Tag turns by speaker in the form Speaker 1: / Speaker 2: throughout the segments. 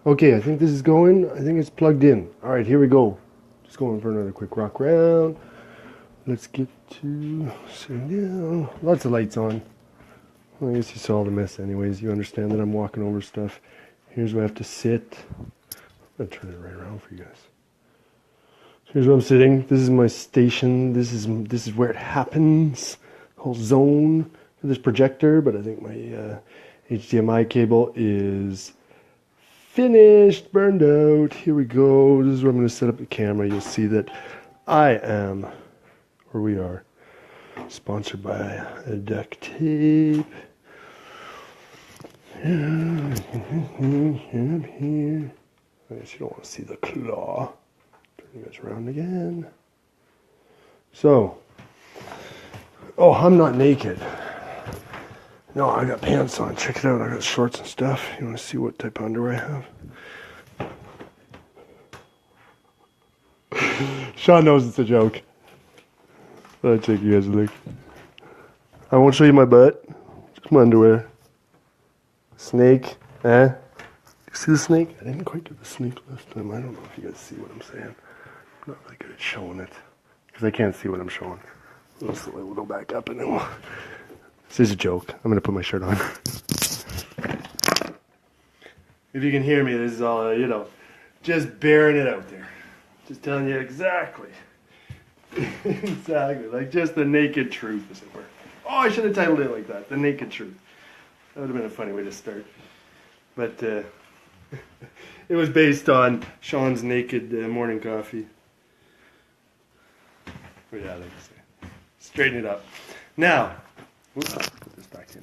Speaker 1: Okay, I think this is going. I think it's plugged in. All right, here we go. Just going for another quick rock round. Let's get to sitting down. Lots of lights on. Well, I guess you saw the mess anyways. You understand that I'm walking over stuff. Here's where I have to sit. I'm going to turn it right around for you guys. Here's where I'm sitting. This is my station. This is where it happens. Whole zone for this projector, but I think my HDMI cable is finished, burned out. Here we go. This is where I'm going to set up the camera. You'll see that I am, or we are, sponsored by duct tape. Here. I guess you don't want to see the claw. Turn you guys around again. So, oh, I'm not naked. No, I got pants on. Check it out. I got shorts and stuff. You want to see what type of underwear I have? Shawn knows it's a joke. I'll take you guys a look. I won't show you my butt. Just my underwear. Snake. Eh? You see the snake? I didn't quite get the snake last time. I don't know if you guys see what I'm saying. I'm not really good at showing it. Because I can't see what I'm showing. So we'll go back up and then we'll... This is a joke. I'm going to put my shirt on. If you can hear me, this is all, just bearing it out there. Just telling you exactly. Exactly. Like just the naked truth, as it were. Oh, I should have titled it like that. The naked truth. That would have been a funny way to start. But it was based on Shawn's naked morning coffee. Oh, yeah, like I say. Straighten it up. Now... Oops, put this back in.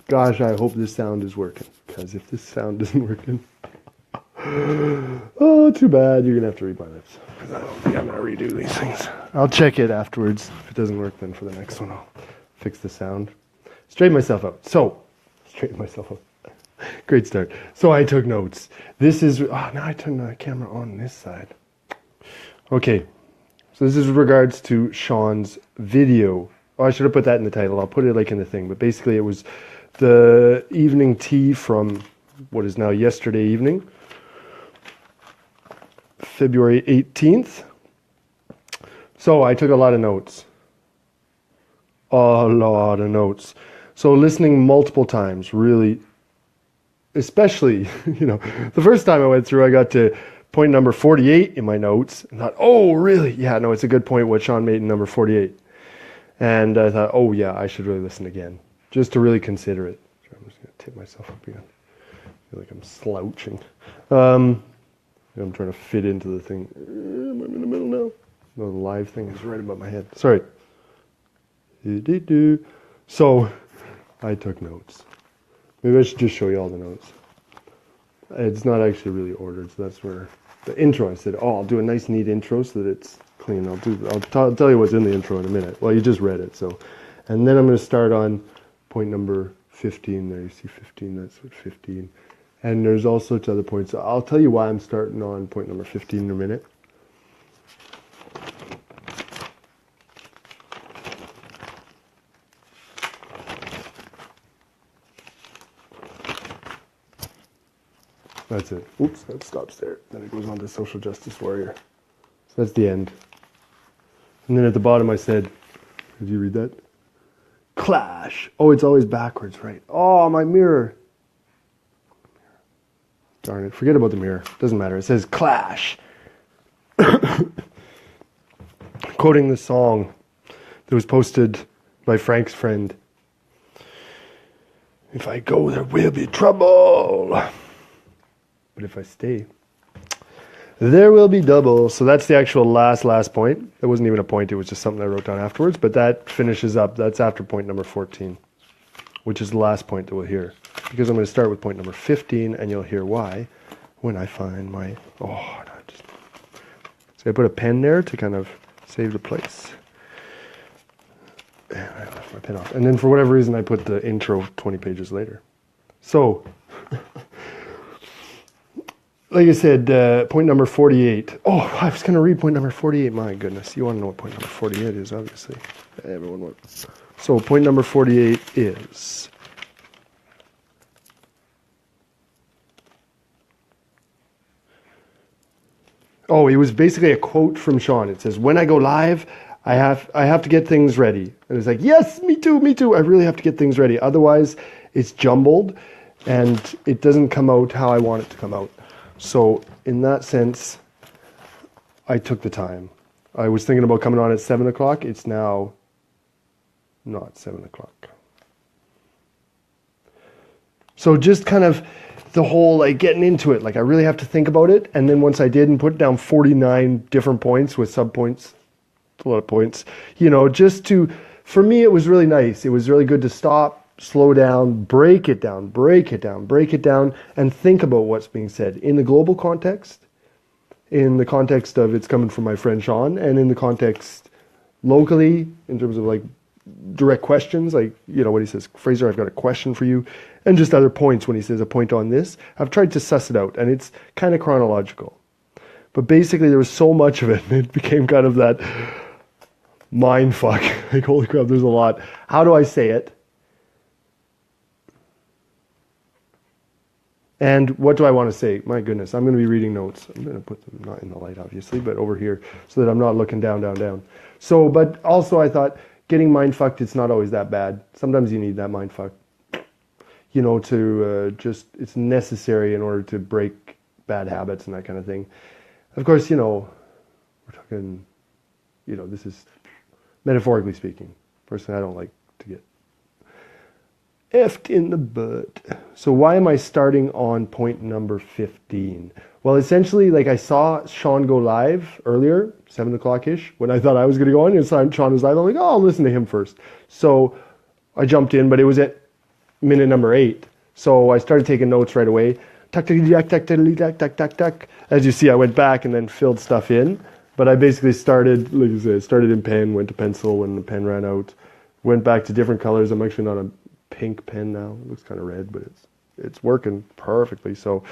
Speaker 1: Gosh, I hope this sound is working. Because if this sound isn't working, oh, too bad. You're going to have to read my lips. Because I don't think I'm going to redo these things. I'll check it afterwards. If it doesn't work, then for the next one, I'll fix the sound. Straighten myself out. Straighten myself out. Great start. So I took notes. This is, now I turn the camera on this side. Okay. So this is with regards to Shawn's video. Oh, I should have put that in the title. I'll put it like in the thing. But basically it was the evening tea from what is now yesterday evening. February 18th. So I took a lot of notes. A lot of notes. So listening multiple times, really, especially, the first time I went through, I got to point number 48 in my notes. And thought, oh, really? Yeah, no, it's a good point what Shawn made in number 48. And I thought, oh yeah, I should really listen again, just to really consider it. I'm just going to tip myself up again. I feel like I'm slouching. I'm trying to fit into the thing. I'm in the middle now. No, the live thing is right above my head. Sorry. So, I took notes. Maybe I should just show you all the notes. It's not actually really ordered, so that's where the intro, I said, oh, I'll do a nice neat intro so that it's clean. I'll tell you what's in the intro in a minute. Well, you just read it, so. And then I'm going to start on point number 15 there. You see 15, that's what 15. And there's all sorts of other points. So I'll tell you why I'm starting on point number 15 in a minute. That's it. Oops, that stops there. Then it goes on to social justice warrior. So that's the end. And then at the bottom I said, did you read that? Clash. Oh, it's always backwards, right? Oh, my mirror. Darn it. Forget about the mirror. Doesn't matter. It says clash. Quoting the song that was posted by Frank's friend. If I go, there will be trouble. But if I stay, there will be double. So that's the actual last point. It wasn't even a point. It was just something I wrote down afterwards. But that finishes up. That's after point number 14, which is the last point that we'll hear. Because I'm going to start with point number 15, and you'll hear why when I find my... Oh, no, so I put a pen there to kind of save the place. And I left my pen off. And then for whatever reason, I put the intro 20 pages later. So... Like I said, point number 48. Oh, I was going to read point number 48. My goodness. You want to know what point number 48 is, obviously. Everyone wants. So point number 48 is... Oh, it was basically a quote from Shawn. It says, "When I go live, I have to get things ready." And it's like, yes, me too, me too. I really have to get things ready. Otherwise, it's jumbled and it doesn't come out how I want it to come out. So in that sense, I took the time. I was thinking about coming on at 7 o'clock. It's now not 7 o'clock. So just kind of the whole like getting into it, like I really have to think about it. And then once I did and put down 49 different points with subpoints, a lot of points, just to, for me, it was really nice. It was really good to stop, slow down, break it down, and think about what's being said in the global context, in the context of it's coming from my friend Shawn, and in the context locally, in terms of like direct questions, like, when he says, "Fraser, I've got a question for you," and just other points when he says a point on this. I've tried to suss it out, and it's kind of chronological. But basically, there was so much of it, and it became kind of that mind fuck. Like, holy crap, there's a lot. How do I say it? And what do I want to say? My goodness, I'm going to be reading notes. I'm going to put them not in the light, obviously, but over here so that I'm not looking down. So, but also I thought getting mind fucked, it's not always that bad. Sometimes you need that mind fuck, to just, it's necessary in order to break bad habits and that kind of thing. Of course, we're talking, this is metaphorically speaking. Personally, I don't like to get effed in the butt. So why am I starting on point number 15? Well, essentially, like I saw Shawn go live earlier, 7 o'clock-ish, when I thought I was going to go on, and Shawn was live. I'm like, I'll listen to him first. So I jumped in, but it was at minute number 8. So I started taking notes right away. Tuck. As you see, I went back and then filled stuff in. But I basically started, like I said, started in pen, went to pencil when the pen ran out, went back to different colors. I'm actually not a pink pen now. It looks kind of red, but it's working perfectly. So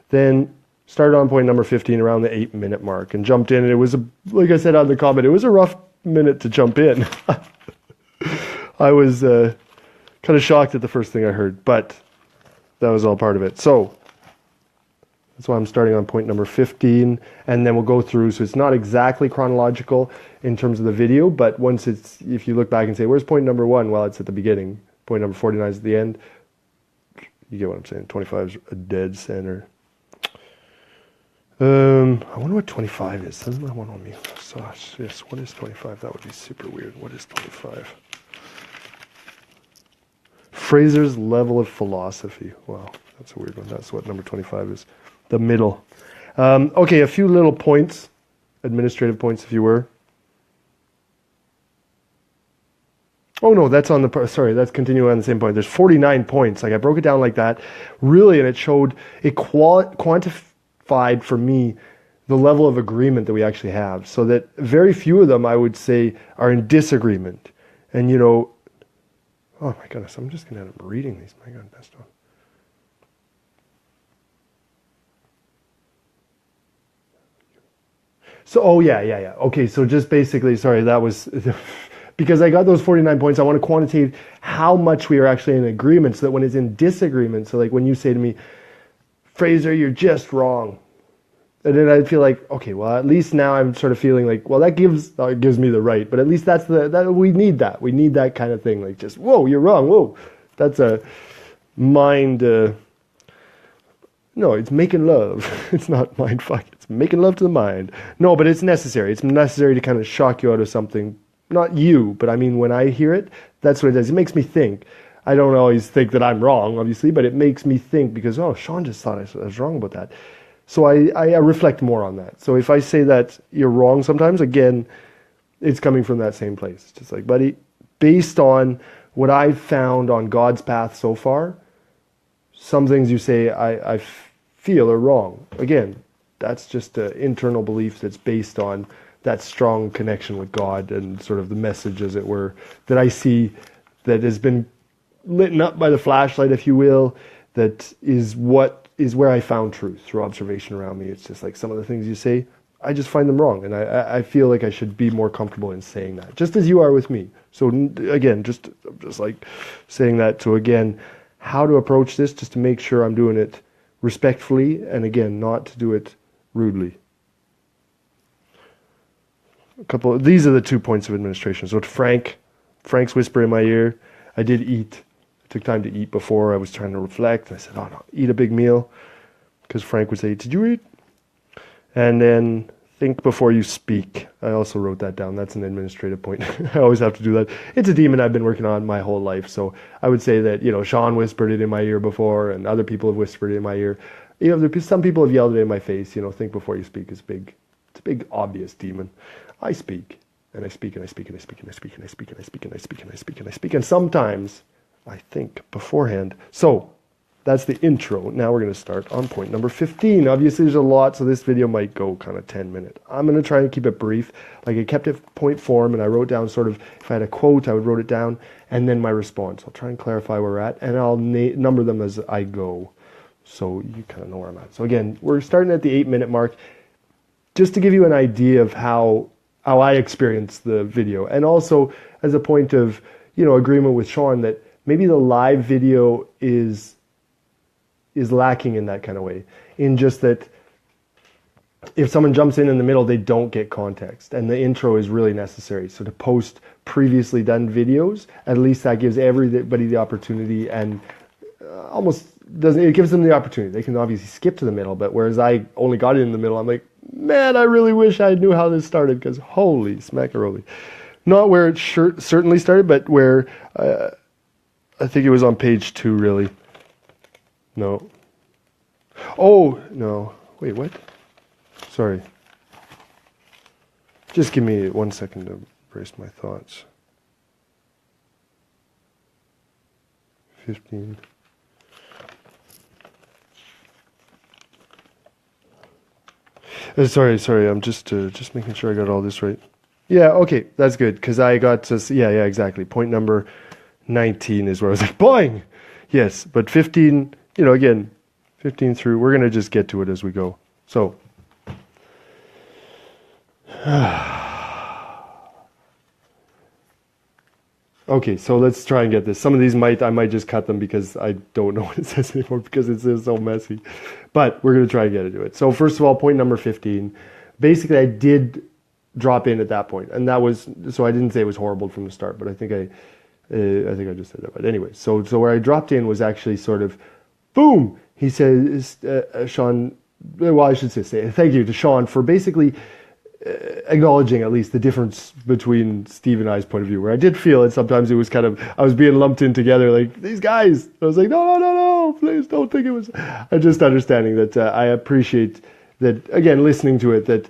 Speaker 1: then started on point number 15 around the 8-minute mark and jumped in. And it was, like I said on the comment, it was a rough minute to jump in. I was kind of shocked at the first thing I heard, but that was all part of it. So that's why I'm starting on point number 15, and then we'll go through. So it's not exactly chronological in terms of the video, but once if you look back and say, where's point number 1? Well, it's at the beginning. Point number 49 is at the end. You get what I'm saying. 25 is a dead center. I wonder what 25 is. Doesn't that one on me? Gosh, yes. What is 25? That would be super weird. What is 25? Fraser's level of philosophy. Wow, that's a weird one. That's what number 25 is. The middle. Okay, a few little points, administrative points, if you were. Oh no, that's on the, sorry, that's continuing on the same point. There's 49 points. Like I broke it down like that, really, and it showed, it quantified for me the level of agreement that we actually have. So that very few of them, I would say, are in disagreement. And oh my goodness, I'm just going to end up reading these. My God, that's not. So, oh yeah. Okay, so just basically, sorry, that was, because I got those 49 points, I want to quantitate how much we are actually in agreement, so that when it's in disagreement, so like when you say to me, Fraser, you're just wrong. And then I feel like, okay, well, at least now I'm sort of feeling like, well, that gives me the right, but at least that's we need that. We need that kind of thing, like just, whoa, you're wrong, whoa. That's a mind, no, it's making love. It's not mind fuck. It's making love to the mind. No, but it's necessary. It's necessary to kind of shock you out of something. Not you, but I mean, when I hear it, that's what it does. It makes me think. I don't always think that I'm wrong, obviously, but it makes me think because, oh, Shawn just thought I was wrong about that. So I reflect more on that. So if I say that you're wrong sometimes, again, it's coming from that same place. It's just like, buddy, based on what I've found on God's path so far, some things you say I feel are wrong. Again, that's just an internal belief that's based on that strong connection with God and sort of the message, as it were, that I see that has been lit up by the flashlight, if you will, that is where I found truth through observation around me. It's just like some of the things you say, I just find them wrong. And I feel like I should be more comfortable in saying that, just as you are with me. So again, just like saying that. So again, how to approach this, just to make sure I'm doing it respectfully, and again, not to do it rudely. These are the 2 points of administration. So to Frank's whisper in my ear. I did eat. I took time to eat before. I was trying to reflect. I said, oh no, eat a big meal. Because Frank would say, did you eat? And then think before you speak. I also wrote that down. That's an administrative point. I always have to do that. It's a demon I've been working on my whole life. So I would say that, Shawn whispered it in my ear before, and other people have whispered it in my ear. Some people have yelled it in my face. Think before you speak is big. It's a big, obvious demon. I speak, and I speak, and I speak, and I speak, and I speak, and I speak, and I speak, and I speak, and I speak, and I speak, and sometimes I think beforehand. So that's the intro. Now we're going to start on point number 15. Obviously, there's a lot, so this video might go kind of 10 minutes. I'm going to try and keep it brief. Like I kept it point form, and I wrote down sort of, if I had a quote, I would wrote it down, and then my response. I'll try and clarify where we're at, and I'll number them as I go, so you kind of know where I'm at. So again, we're starting at the 8-minute mark, just to give you an idea of how I experienced the video, and also as a point of, agreement with Shawn that maybe the live video is lacking in that kind of way, in just that if someone jumps in the middle, they don't get context, and the intro is really necessary. So to post previously done videos, at least that gives everybody the opportunity, and it gives them the opportunity. They can obviously skip to the middle, but whereas I only got it in the middle, I'm like, man, I really wish I knew how this started, because holy smackaroli. Not where it certainly started, but where I think it was on page 2, really. No. Oh, no. Wait, what? Sorry. Just give me 1 second to brace my thoughts. 15. Sorry. I'm just making sure I got all this right. Yeah, okay, that's good, because I got to, yeah, exactly. Point number 19 is where I was like, boing! Yes, but 15, again, 15 through, we're going to just get to it as we go. So, okay, so let's try and get this. Some of these I might just cut them because I don't know what it says anymore, because it's so messy. But we're going to try and get into it. So first of all, point number 15. Basically, I did drop in at that point, and that was, so I didn't say it was horrible from the start, but I think I just said that. But anyway, so where I dropped in was actually sort of, boom. He says, Shawn. Well, I should say thank you to Shawn for basically acknowledging at least the difference between Steve and I's point of view, where I did feel it sometimes it was kind of, I was being lumped in together, like, these guys. I was like, no, please don't think it was. I'm just understanding that I appreciate that, again, listening to it, that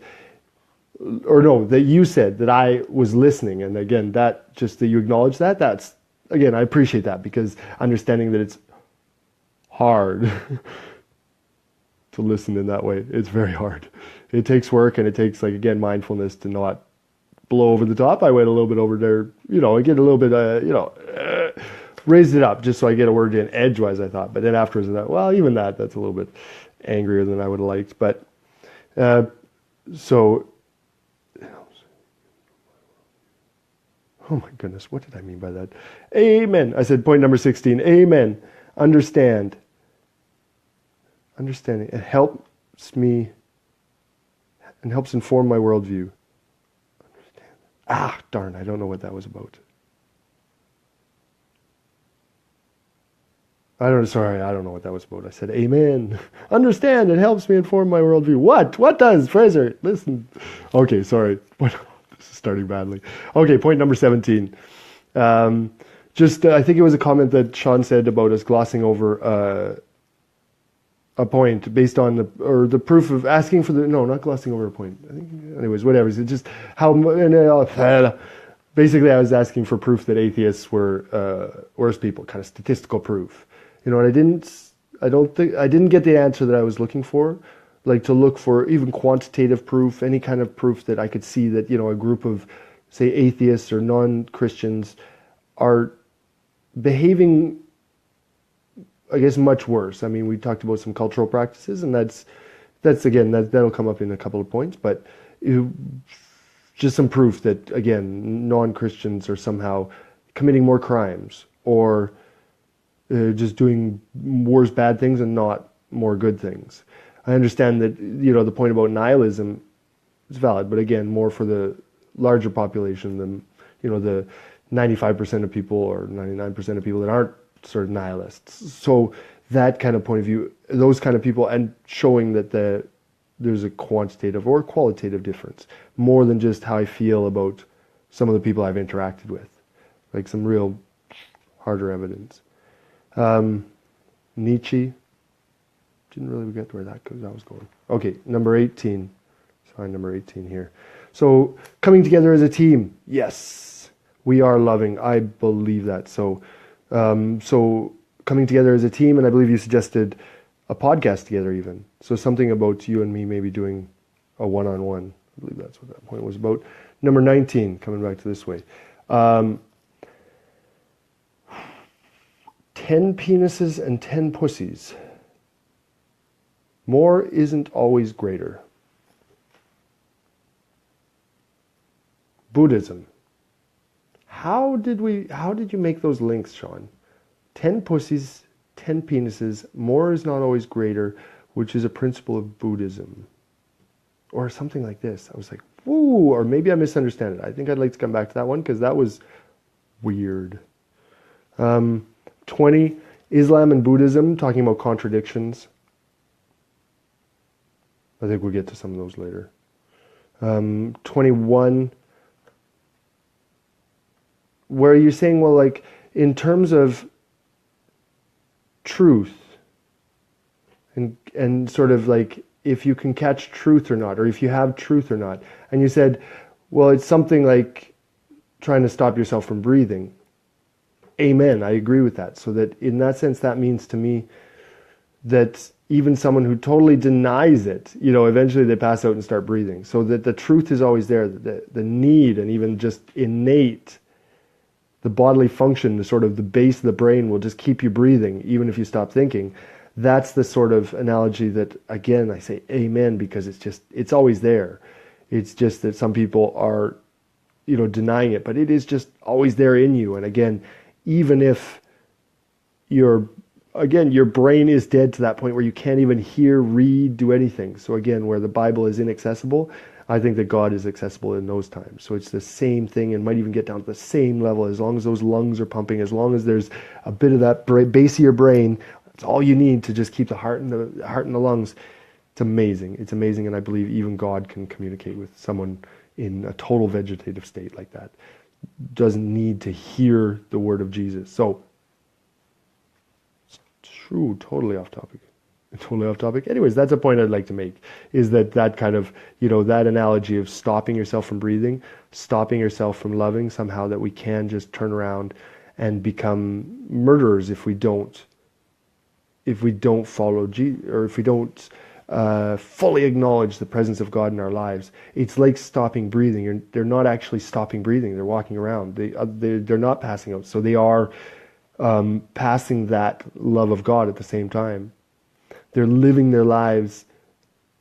Speaker 1: you said that I was listening. And again, that you acknowledge that's, again, I appreciate that, because understanding that it's hard to listen in that way. It's very hard. It takes work, and it takes, like, again, mindfulness to not blow over the top. I went a little bit over there, I get a little bit, raised it up just so I get a word in edgewise, I thought. But then afterwards, even that's a little bit angrier than I would have liked. But, so, oh my goodness, what did I mean by that? Amen. I said point number 16, amen. Understanding. It helps me and helps inform my worldview. Understand. Darn, I don't know what that was about. I don't know what that was about. I said, amen. Understand, it helps me inform my worldview. What does, Fraser? Listen. Okay, sorry. This is starting badly. Okay, point number 17. I think it was a comment that Shawn said about us glossing over a point based on the proof of asking for not glossing over a point. I think, anyways, whatever. It's just how, basically I was asking for proof that atheists were worse people, kind of statistical proof. And I didn't get the answer that I was looking for, like to look for even quantitative proof, any kind of proof that I could see that, a group of, say, atheists or non-Christians are behaving, I guess, much worse. I mean, we talked about some cultural practices, and that's again, that'll come up in a couple of points, but just some proof that, again, non-Christians are somehow committing more crimes, or just doing worse bad things and not more good things. I understand that, the point about nihilism is valid, but again, more for the larger population than, the 95% of people or 99% of people that aren't sort of nihilists. So that kind of point of view, those kind of people, and showing that there's a quantitative or qualitative difference, more than just how I feel about some of the people I've interacted with, like some real harder evidence. Nietzsche, didn't really get where that was going. Okay, number 18. Sorry, number 18 here. So coming together as a team, yes, we are loving. I believe that. So coming together as a team, and I believe you suggested a podcast together even. So something about you and me maybe doing a one-on-one. I believe that's what that point was about. Number 19, coming back to this way. 10 penises and 10 pussies. More isn't always greater. Buddhism. How did you make those links, Shawn? 10 pussies, 10 penises, more is not always greater, which is a principle of Buddhism. Or something like this. I was like, woo, or maybe I misunderstand it. I think I'd like to come back to that one because that was weird. 20, Islam and Buddhism, talking about contradictions. I think we'll get to some of those later. 21, where you're saying, well, like, in terms of truth, and sort of like, if you can catch truth or not, or if you have truth or not. And you said, well, it's something like trying to stop yourself from breathing. Amen, I agree with that. So that in that sense, that means to me that even someone who totally denies it, eventually they pass out and start breathing. So that the truth is always there, the need, and even just innate, the bodily function, the sort of the base of the brain will just keep you breathing, even if you stop thinking. That's the sort of analogy that, again, I say amen, because it's always there. It's just that some people are, denying it, but it is just always there in you. And again, even if your brain is dead to that point where you can't even hear, read, do anything. So again, where the Bible is inaccessible, I think that God is accessible in those times. So it's the same thing, and might even get down to the same level, as long as those lungs are pumping, as long as there's a bit of that base of your brain. It's all you need to just keep the heart and the lungs. It's amazing. It's amazing, and I believe even God can communicate with someone in a total vegetative state like that. Doesn't need to hear the word of Jesus. So, true, totally off topic. Totally off topic. Anyways, that's a point I'd like to make, is that kind of, that analogy of stopping yourself from breathing, stopping yourself from loving, somehow that we can just turn around and become murderers if we don't follow Jesus, or if we don't fully acknowledge the presence of God in our lives. It's like stopping breathing. They're not actually stopping breathing. They're walking around. They're not passing out. So they are passing that love of God at the same time. They're living their lives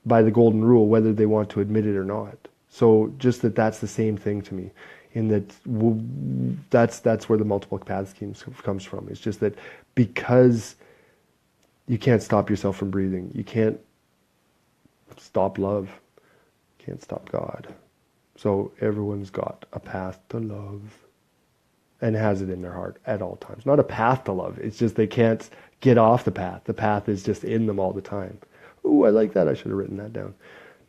Speaker 1: by the golden rule, whether they want to admit it or not. So just that's the same thing to me, in that that's where the multiple paths comes from. It's just that because you can't stop yourself from breathing, you can't stop love, you can't stop God. So everyone's got a path to love and has it in their heart at all times. Not a path to love. It's just they can't get off the path. The path is just in them all the time. Ooh, I like that. I should have written that down.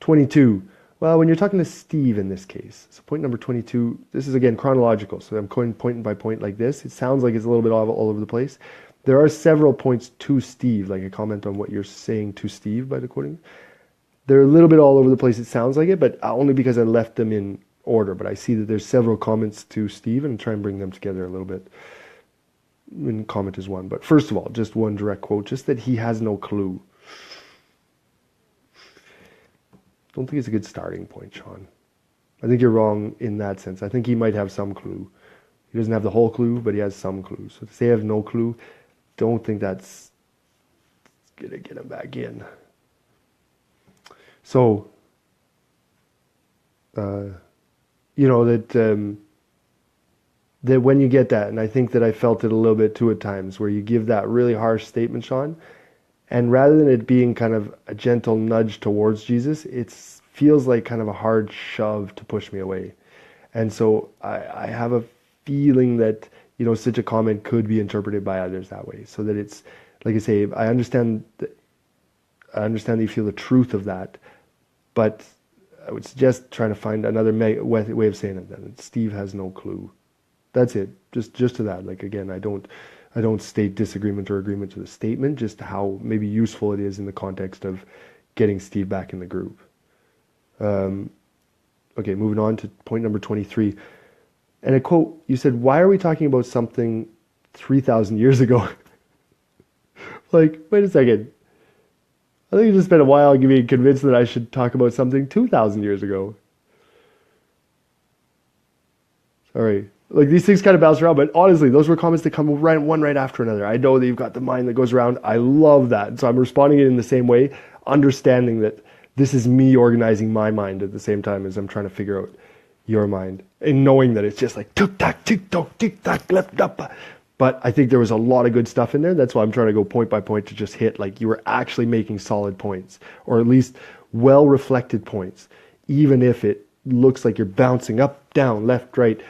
Speaker 1: 22. Well, when you're talking to Steve in this case, so point number 22, this is again chronological. So I'm going point by point like this. It sounds like it's a little bit all over the place. There are several points to Steve, like a comment on what you're saying to Steve by the quoting. They're a little bit all over the place, it sounds like it, but only because I left them in order. But I see that there's several comments to Steve, and try and bring them together a little bit. And comment is one. But first of all, just one direct quote, just that he has no clue. Don't think it's a good starting point, Shawn. I think you're wrong in that sense. I think he might have some clue. He doesn't have the whole clue, but he has some clue. So to say I have no clue, don't think that's going to get him back in. So, that when you get that, and I think that I felt it a little bit too at times, where you give that really harsh statement, Shawn, and rather than it being kind of a gentle nudge towards Jesus, it feels like kind of a hard shove to push me away. And so I have a feeling that, such a comment could be interpreted by others that way. So that it's, like I say, I understand that you feel the truth of that, but I would suggest trying to find another way of saying it. Then Steve has no clue. That's it. Just to that. Like, again, I don't state disagreement or agreement to the statement. Just how maybe useful it is in the context of getting Steve back in the group. Okay, moving on to point number 23. And a quote, you said, "Why are we talking about something 3,000 years ago?" Like, wait a second. I think you just spent a while being convinced that I should talk about something 2,000 years ago. Sorry. Like, these things kind of bounce around, but honestly, those were comments that come one right after another. I know that you've got the mind that goes around. I love that. And so I'm responding in the same way, understanding that this is me organizing my mind at the same time as I'm trying to figure out your mind. And knowing that it's just like, tick-tock, tick-tock, tick-tock, left up. But I think there was a lot of good stuff in there. That's why I'm trying to go point by point to just hit, like, you were actually making solid points, or at least well-reflected points, even if it looks like you're bouncing up, down, left, right,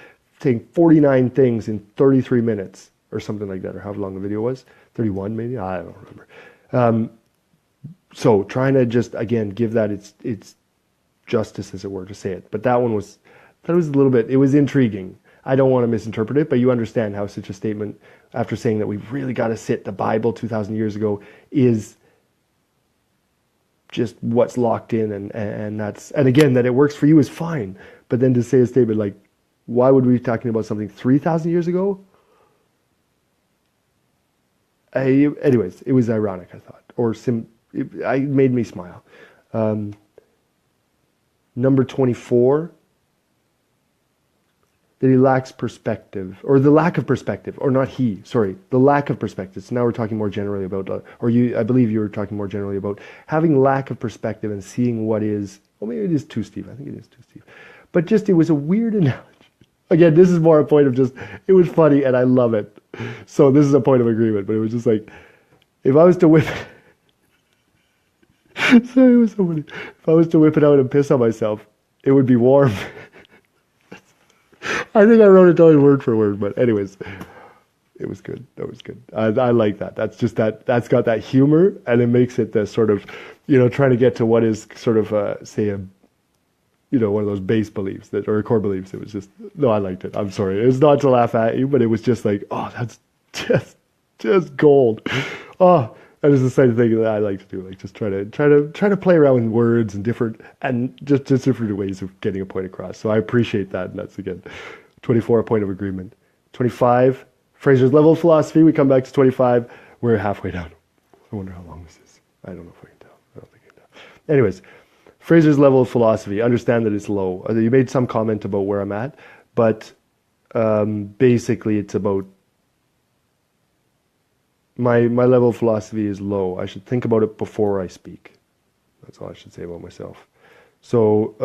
Speaker 1: saying 49 things in 33 minutes or something like that, or however long the video was, 31 maybe, I don't remember. So trying to just, again, give that its justice, as it were, to say it. But that was a little bit, it was intriguing. I don't want to misinterpret it, but you understand how such a statement, after saying that we've really got to sit the Bible 2,000 years ago, is just what's locked in, and again, that it works for you is fine. But then to say a statement like, why would we be talking about something 3,000 years ago? Anyways, it was ironic, I thought, or it made me smile. Number 24, that he lacks perspective, or the lack of perspective, or not he, sorry, the lack of perspective. So now we're talking more generally about, I believe you were talking more generally about having lack of perspective and seeing what is, well, maybe it is too, Steve. I think it is too, Steve. But just, it was a weird analogy. Again, this is more a point of just, it was funny and I love it. So this is a point of agreement, but it was just like, if I was to whip, sorry, it was so funny. If I was to whip it out and piss on myself, it would be warm. I think I wrote it down word for word, but anyways, it was good. That was good. I like that. That's just that's got that humor, and it makes it the sort of, trying to get to what is sort of, say, one of those base beliefs or core beliefs. It was just, no, I liked it. I'm sorry. It's not to laugh at you, but it was just like, oh, that's just gold. Oh, that is the same thing that I like to do. Like, just try to play around with words and just different ways of getting a point across. So I appreciate that. And that's, again, 24, a point of agreement. 25, Fraser's level of philosophy. We come back to 25. We're halfway down. I wonder how long this is. I don't know if I can tell. I don't think I can tell. Anyways, Fraser's level of philosophy. Understand that it's low. You made some comment about where I'm at, but basically it's about my level of philosophy is low. I should think about it before I speak. That's all I should say about myself. So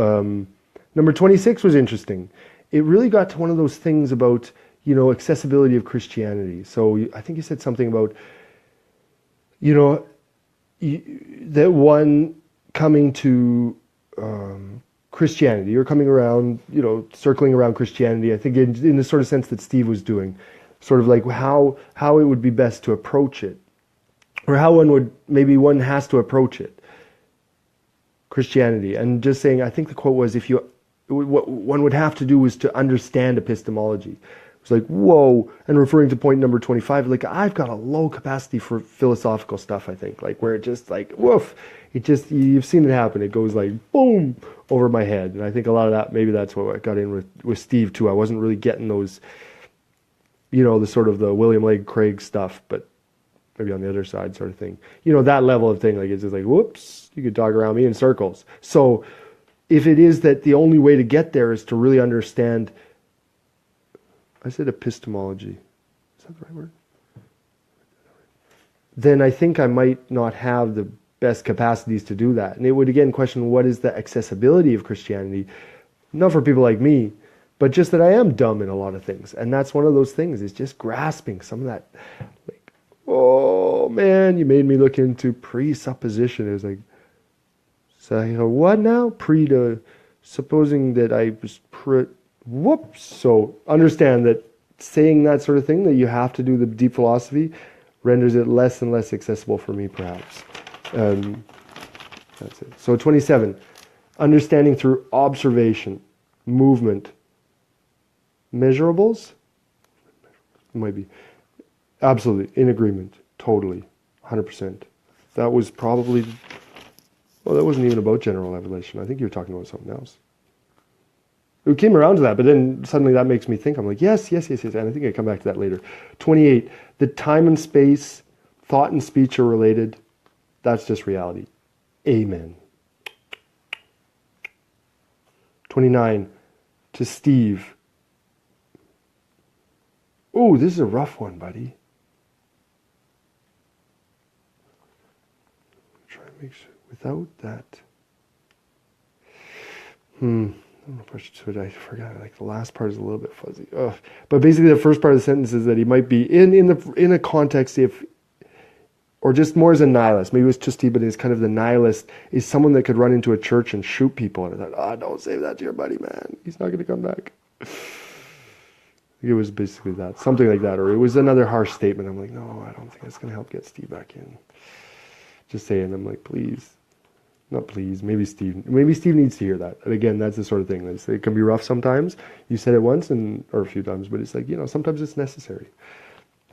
Speaker 1: number 26 was interesting. It really got to one of those things about, accessibility of Christianity. So I think you said something about, that one coming to Christianity, or coming around, circling around Christianity, I think in the sort of sense that Steve was doing, sort of like how it would be best to approach it, or how one has to approach it, Christianity. And just saying, I think the quote was, what one would have to do is to understand epistemology. It's like, whoa, and referring to point number 25, like, I've got a low capacity for philosophical stuff, I think, like, where it just, like, woof, you've seen it happen. It goes like, boom, over my head. And I think a lot of that, maybe that's what I got in with Steve too. I wasn't really getting those, the sort of the William Lane Craig stuff, but maybe on the other side sort of thing. That level of thing, like, it's just like, whoops, you could talk around me in circles. So if it is that the only way to get there is to really understand, I said epistemology. Is that the right word? Then I think I might not have the best capacities to do that. And it would, again, question what is the accessibility of Christianity, not for people like me, but just that I am dumb in a lot of things. And that's one of those things, is just grasping some of that, like, oh man, you made me look into presupposition. It was like, so what now? Supposing that I was Whoops. So understand that saying that sort of thing, that you have to do the deep philosophy, renders it less and less accessible for me, perhaps. That's it. So 27, understanding through observation, movement, measurables? Might be. Absolutely, in agreement, totally, 100%. That was probably, well, that wasn't even about general revelation. I think you were talking about something else. It came around to that, but then suddenly that makes me think. I'm like, yes. And I think I come back to that later. 28, the time and space, thought and speech are related. That's just reality. Amen. 29, to Steve. Oh, this is a rough one, buddy. Try and make sure without that. I don't know if I should switch. I forgot. Like the last part is a little bit fuzzy. Ugh. But basically, the first part of the sentence is that he might be in a context if, or just more as a nihilist. Maybe it was just he, but he's kind of the nihilist. Is someone that could run into a church and shoot people. And I thought, don't say that to your buddy, man. He's not going to come back. It was basically that, something like that, or it was another harsh statement. I'm like, no, I don't think it's going to help get Steve back in. Just saying, I'm like, please, not please. Maybe Steve needs to hear that. And again, that's the sort of thing. It can be rough sometimes. You said it once or a few times, but it's like, sometimes it's necessary.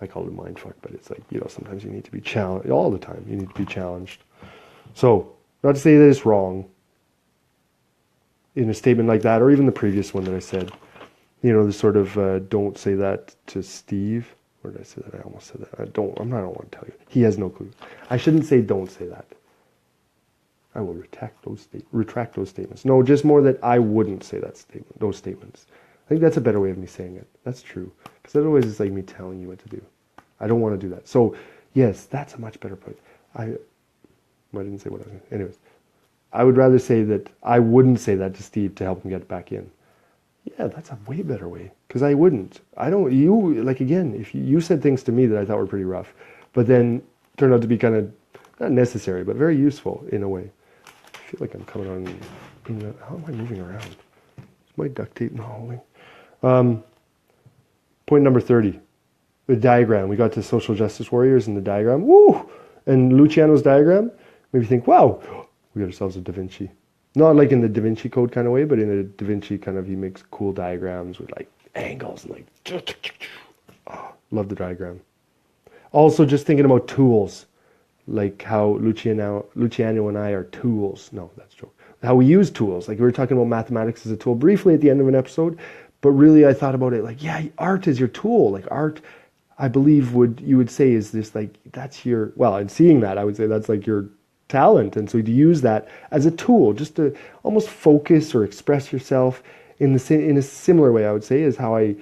Speaker 1: I call it mindfuck, but it's like, sometimes you need to be challenged. All the time, you need to be challenged. So, not to say that it's wrong in a statement like that, or even the previous one that I said. The sort of, don't say that to Steve. Or did I say that? I almost said that. I don't want to tell you. He has no clue. I shouldn't say don't say that. I will retract those statements. No, just more that I wouldn't say those statements. I think that's a better way of me saying it. That's true. Because otherwise it's like me telling you what to do. I don't want to do that. So, yes, that's a much better point. I didn't say what I was going to say. Anyways, I would rather say that I wouldn't say that to Steve to help him get back in. Yeah, that's a way better way. Because I wouldn't. Again, if you said things to me that I thought were pretty rough, but then turned out to be kind of, not necessary, but very useful in a way. I feel like I'm coming on, how am I moving around? Is my duct tape not holding? Point number 30, the diagram. We got to social justice warriors in the diagram. Woo! And Luciano's diagram, maybe think, wow, we got ourselves a Da Vinci. Not like in the Da Vinci Code kind of way, but in a Da Vinci kind of, he makes cool diagrams with like angles and like, love the diagram. Also just thinking about tools, like how Luciano and I are tools. No, that's a joke. How we use tools. Like we were talking about mathematics as a tool briefly at the end of an episode, but really I thought about it like, yeah, art is your tool. Like art, I believe you would say is this like, that's your, well, and seeing that, I would say that's like your talent. And so to use that as a tool, just to almost focus or express yourself in a similar way, I would say, is how I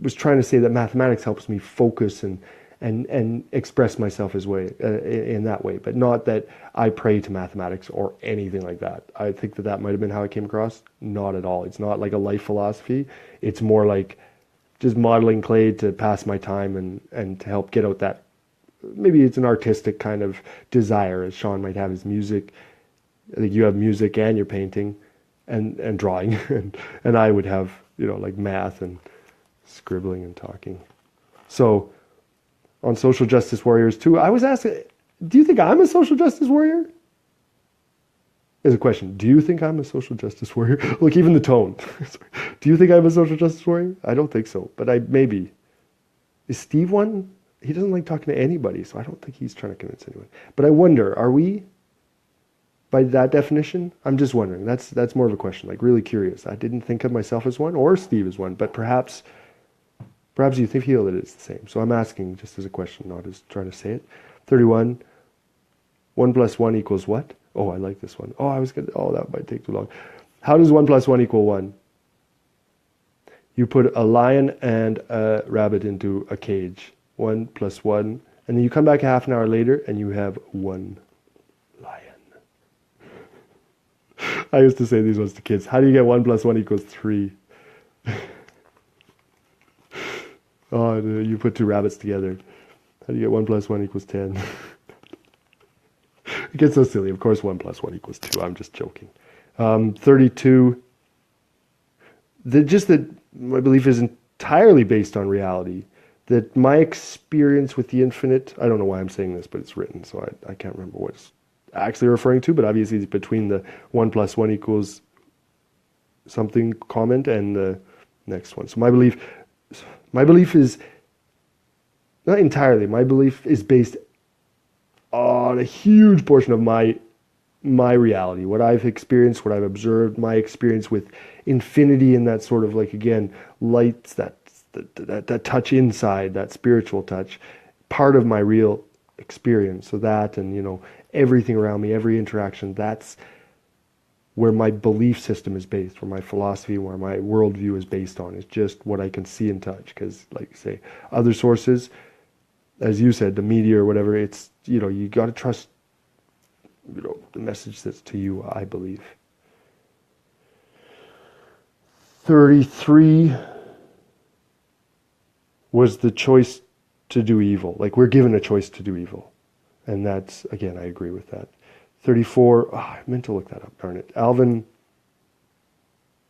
Speaker 1: was trying to say that mathematics helps me focus and express myself in that way, but not that I pray to mathematics or anything like that. I think that might have been how I came across. Not at all. It's not like a life philosophy. It's more like just modeling clay to pass my time and to help get out that, maybe it's an artistic kind of desire, as Shawn might have his music. I think you have music and you're painting and drawing, and I would have, like math and scribbling and talking. So on social justice warriors too, I was asking, do you think I'm a social justice warrior? Is a question. Do you think I'm a social justice warrior? Look, even the tone. Do you think I'm a social justice warrior? I don't think so, but maybe. Is Steve one? He doesn't like talking to anybody, so I don't think he's trying to convince anyone. But I wonder, are we, by that definition? I'm just wondering. That's more of a question, like really curious. I didn't think of myself as one or Steve as one, but perhaps you feel that it's the same. So I'm asking just as a question, not as trying to say it. 31, 1 plus 1 equals what? Oh, I like this one. That might take too long. How does 1 plus 1 equal 1? You put a lion and a rabbit into a cage. 1 plus 1. And then you come back half an hour later and you have 1 lion. I used to say these ones to kids. How do you get 1 plus 1 equals 3? Oh, you put 2 rabbits together. How do you get 1 plus 1 equals 10? It gets so silly. Of course 1 plus 1 equals 2. I'm just joking. 32. that my belief is entirely based on reality. That my experience with the infinite, I don't know why I'm saying this, but it's written, so I can't remember what it's actually referring to, but obviously it's between the 1 + 1 = something comment and the next one. So my belief is not entirely, my belief is based on a huge portion of my reality, what I've experienced, what I've observed, my experience with infinity and that sort of, like, again, lights, that touch inside, that spiritual touch, part of my real experience. So that, and, you know, everything around me, every interaction, that's where my belief system is based, where my philosophy, where my worldview is based on. It's just what I can see and touch. Because, like you say, other sources, as you said, the media or whatever, it's, you know, you got to trust, you know, the message that's to you, I believe. 33 was the choice to do evil. Like, we're given a choice to do evil. And that's, again, I agree with that. 34, I meant to look that up, darn it. Alvin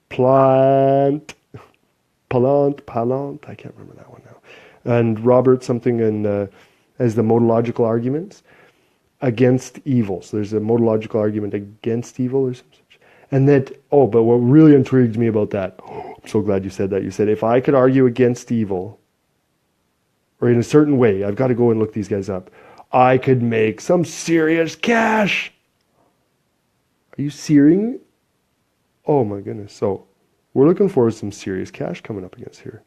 Speaker 1: Palant, I can't remember that one now. And Robert something in, as the modological arguments against evil. So there's a modological argument against evil or something. And that, but what really intrigued me about that, I'm so glad you said that. You said, if I could argue against evil, or in a certain way, I've got to go and look these guys up, I could make some serious cash. Are you serious? Oh my goodness. So we're looking for some serious cash coming up against here.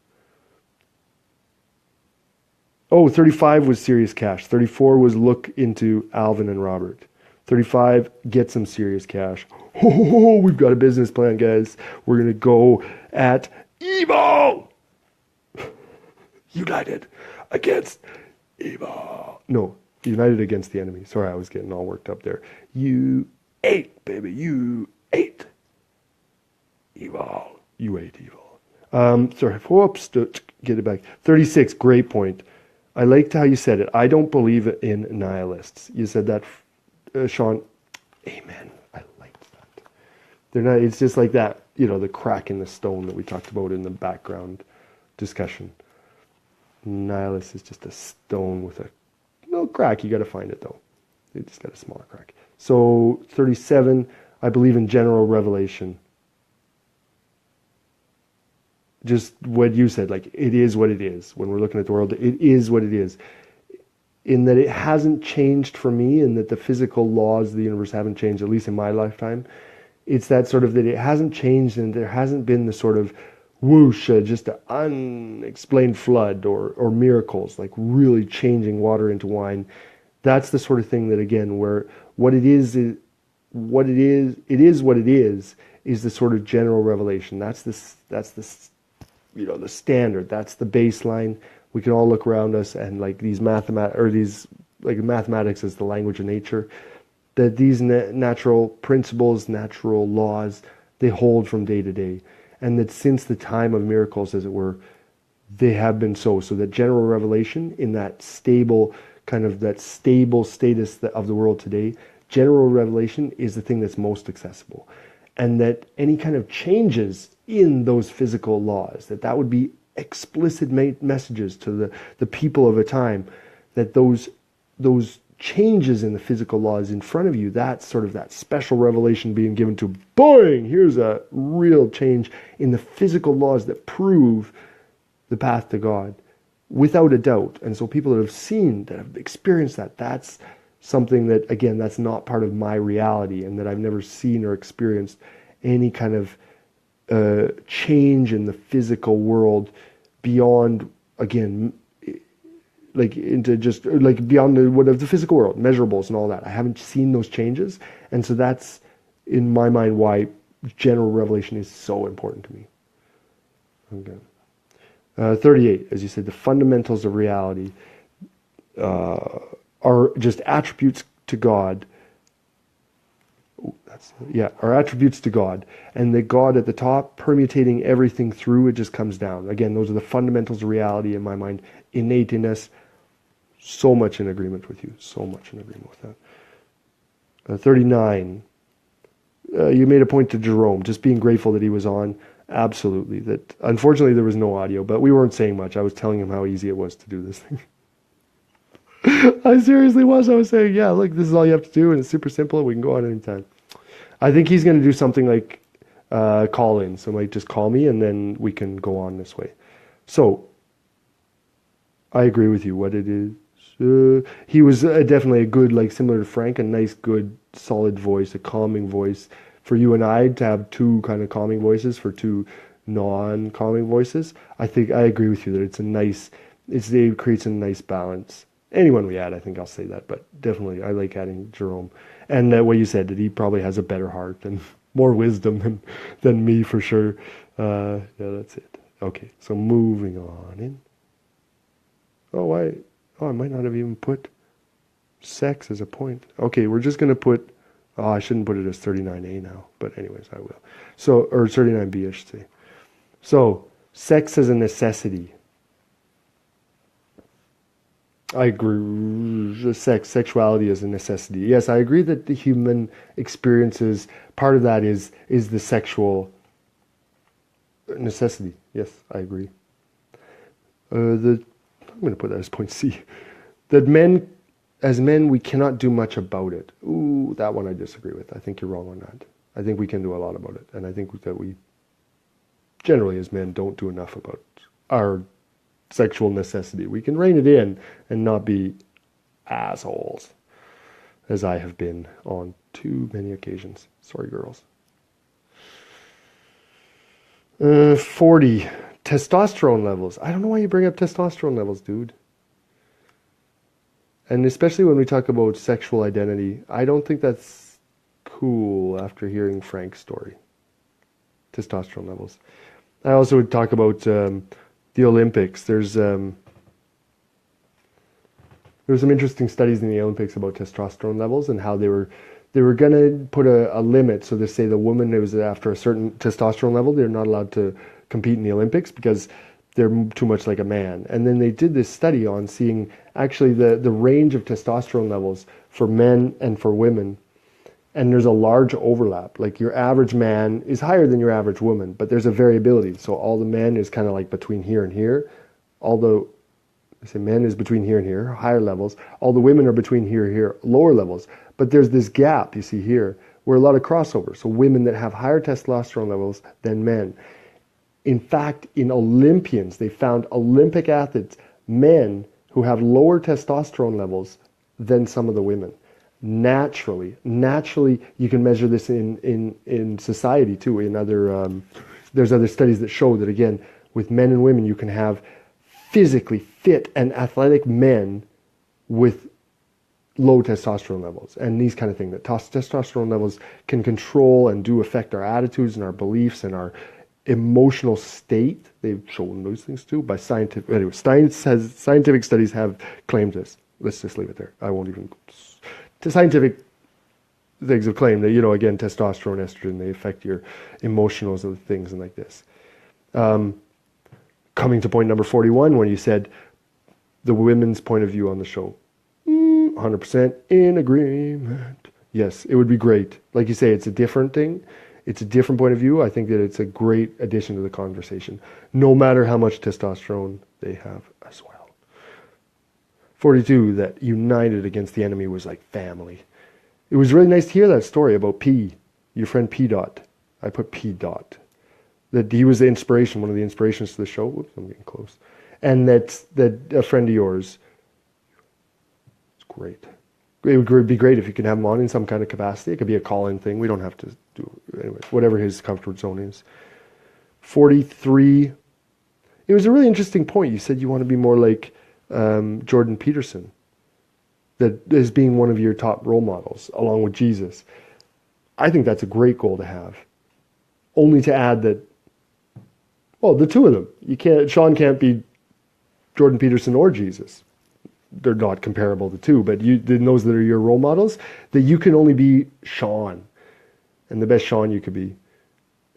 Speaker 1: 35 was serious cash. 34 was look into Alvin and Robert. 35, get some serious cash. Oh, we've got a business plan, guys. We're going to go at evil. United against evil. No, united against the enemy. Sorry, I was getting all worked up there. You ate, baby. You ate evil. You ate evil. Sorry. Whoops. Get it back. 36, great point. I liked how you said it. I don't believe in nihilists. You said that, Shawn. Amen. I liked that. They're not. It's just like that, you know, the crack in the stone that we talked about in the background discussion. Nihilist is just a stone with a little crack. You got to find it though. It just got a smaller crack. So 37, I believe in general revelation. Just what you said, like, it is what it is. When we're looking at the world, it is what it is. In that it hasn't changed for me, and that the physical laws of the universe haven't changed, at least in my lifetime. It's that sort of, that it hasn't changed, and there hasn't been the sort of whoosh, just an unexplained flood or miracles, like really changing water into wine. That's the sort of thing that, again, where what it is what it is the sort of general revelation. That's the you know, the standard. That's the baseline. We can all look around us, and like these mathematics is the language of nature, that these natural principles, natural laws, they hold from day to day. And that since the time of miracles, as it were, they have been so that general revelation, in that stable status of the world today, general revelation is the thing that's most accessible. And that any kind of changes in those physical laws, that would be explicit messages to the people of a time, that those changes in the physical laws in front of you, that's sort of that special revelation being given to, boing, here's a real change in the physical laws that prove the path to God, without a doubt. And so people that have seen, that have experienced that's something that, again, that's not part of my reality, and that I've never seen or experienced any kind of change in the physical world beyond, again, like into just like beyond the physical world, measurables and all that. I haven't seen those changes. And so that's, in my mind, why general revelation is so important to me. Okay. 38, as you said, the fundamentals of reality are just attributes to God. Are attributes to God. And the God at the top, permutating everything through, it just comes down. Again, those are the fundamentals of reality in my mind. Innate in us. So much in agreement with you. So much in agreement with that. 39. You made a point to Jerome, just being grateful that he was on. Absolutely. That unfortunately there was no audio, but we weren't saying much. I was telling him how easy it was to do this thing. I seriously was. I was saying, yeah, look, this is all you have to do, and it's super simple. We can go on anytime. I think he's going to do something like call in. So might just call me, and then we can go on this way. So I agree with you. What it is, he was definitely a good, like similar to Frank, a nice, good, solid voice, a calming voice. For you and I to have two kind of calming voices for two non-calming voices, I think I agree with you that it's a nice, it creates a nice balance. Anyone we add, I think I'll say that, but definitely I like adding Jerome. And what you said, that he probably has a better heart and more wisdom than me for sure. Yeah, that's it. Okay, so moving on in. Oh, I might not have even put sex as a point. Okay, we're just going to put, I shouldn't put it as 39A now, but anyways, I will. So, or 39B, I should say. So, sex as a necessity. I agree. Sexuality is a necessity. Yes, I agree that the human experiences, part of that is the sexual necessity. Yes, I agree. I'm going to put that as point C. That as men, we cannot do much about it. Ooh, that one I disagree with. I think you're wrong on that. I think we can do a lot about it. And I think that we, generally as men, don't do enough about our sexual necessity. We can rein it in and not be assholes, as I have been on too many occasions. Sorry, girls. 40. Testosterone levels. I don't know why you bring up testosterone levels, dude. And especially when we talk about sexual identity, I don't think that's cool after hearing Frank's story. Testosterone levels. I also would talk about the Olympics. There's some interesting studies in the Olympics about testosterone levels and how they were going to put a limit. So they say the woman who was after a certain testosterone level, they're not allowed to compete in the Olympics because they're too much like a man. And then they did this study on seeing actually the range of testosterone levels for men and for women. And there's a large overlap. Like your average man is higher than your average woman, but there's a variability. So all the men is kind of like between here and here. Although, I say men is between here and here, higher levels. All the women are between here and here, lower levels. But there's this gap you see here where a lot of crossover. So women that have higher testosterone levels than men. In fact, in Olympians, they found Olympic athletes, men who have lower testosterone levels than some of the women. Naturally, you can measure this in society too. In other, there's other studies that show that again, with men and women, you can have physically fit and athletic men with low testosterone levels and these kind of things. That testosterone levels can control and do affect our attitudes and our beliefs and our emotional state. They've shown those things too by scientific. Anyway, scientific studies have claimed this. Let's just leave it there. I won't even. The scientific things have claimed that, again, testosterone, estrogen, they affect your emotional things and like this. Coming to point number 41, when you said the women's point of view on the show. 100% in agreement. Yes, it would be great. Like you say, it's a different thing. It's a different point of view. I think that it's a great addition to the conversation, no matter how much testosterone they have as well. 42, that united against the enemy was like family. It was really nice to hear that story about P, your friend P. Dot. I put P. Dot. That he was the inspiration, one of the inspirations to the show. Whoops, I'm getting close. And that a friend of yours, it's great. It would be great if you could have him on in some kind of capacity. It could be a call-in thing. We don't have to do anyways, whatever his comfort zone is. 43. It was a really interesting point. You said you want to be more like Jordan Peterson, that as being one of your top role models, along with Jesus. I think that's a great goal to have. Only to add that, well, the two of them. Shawn can't be Jordan Peterson or Jesus. They're not comparable, the two, but those that are your role models, that you can only be Shawn, and the best Shawn you could be.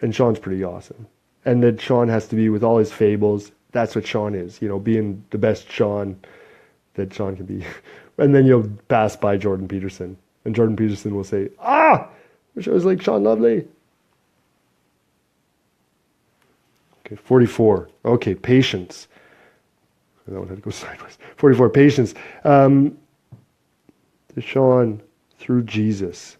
Speaker 1: And Shawn's pretty awesome. And that Shawn has to be, with all his fables, that's what Shawn is, being the best Shawn that Shawn can be. And then you'll pass by Jordan Peterson, and Jordan Peterson will say, wish I was like Shawn Lovely. Okay, 44. Okay, patience. That one had to go sideways. 44, patience. To Shawn through Jesus.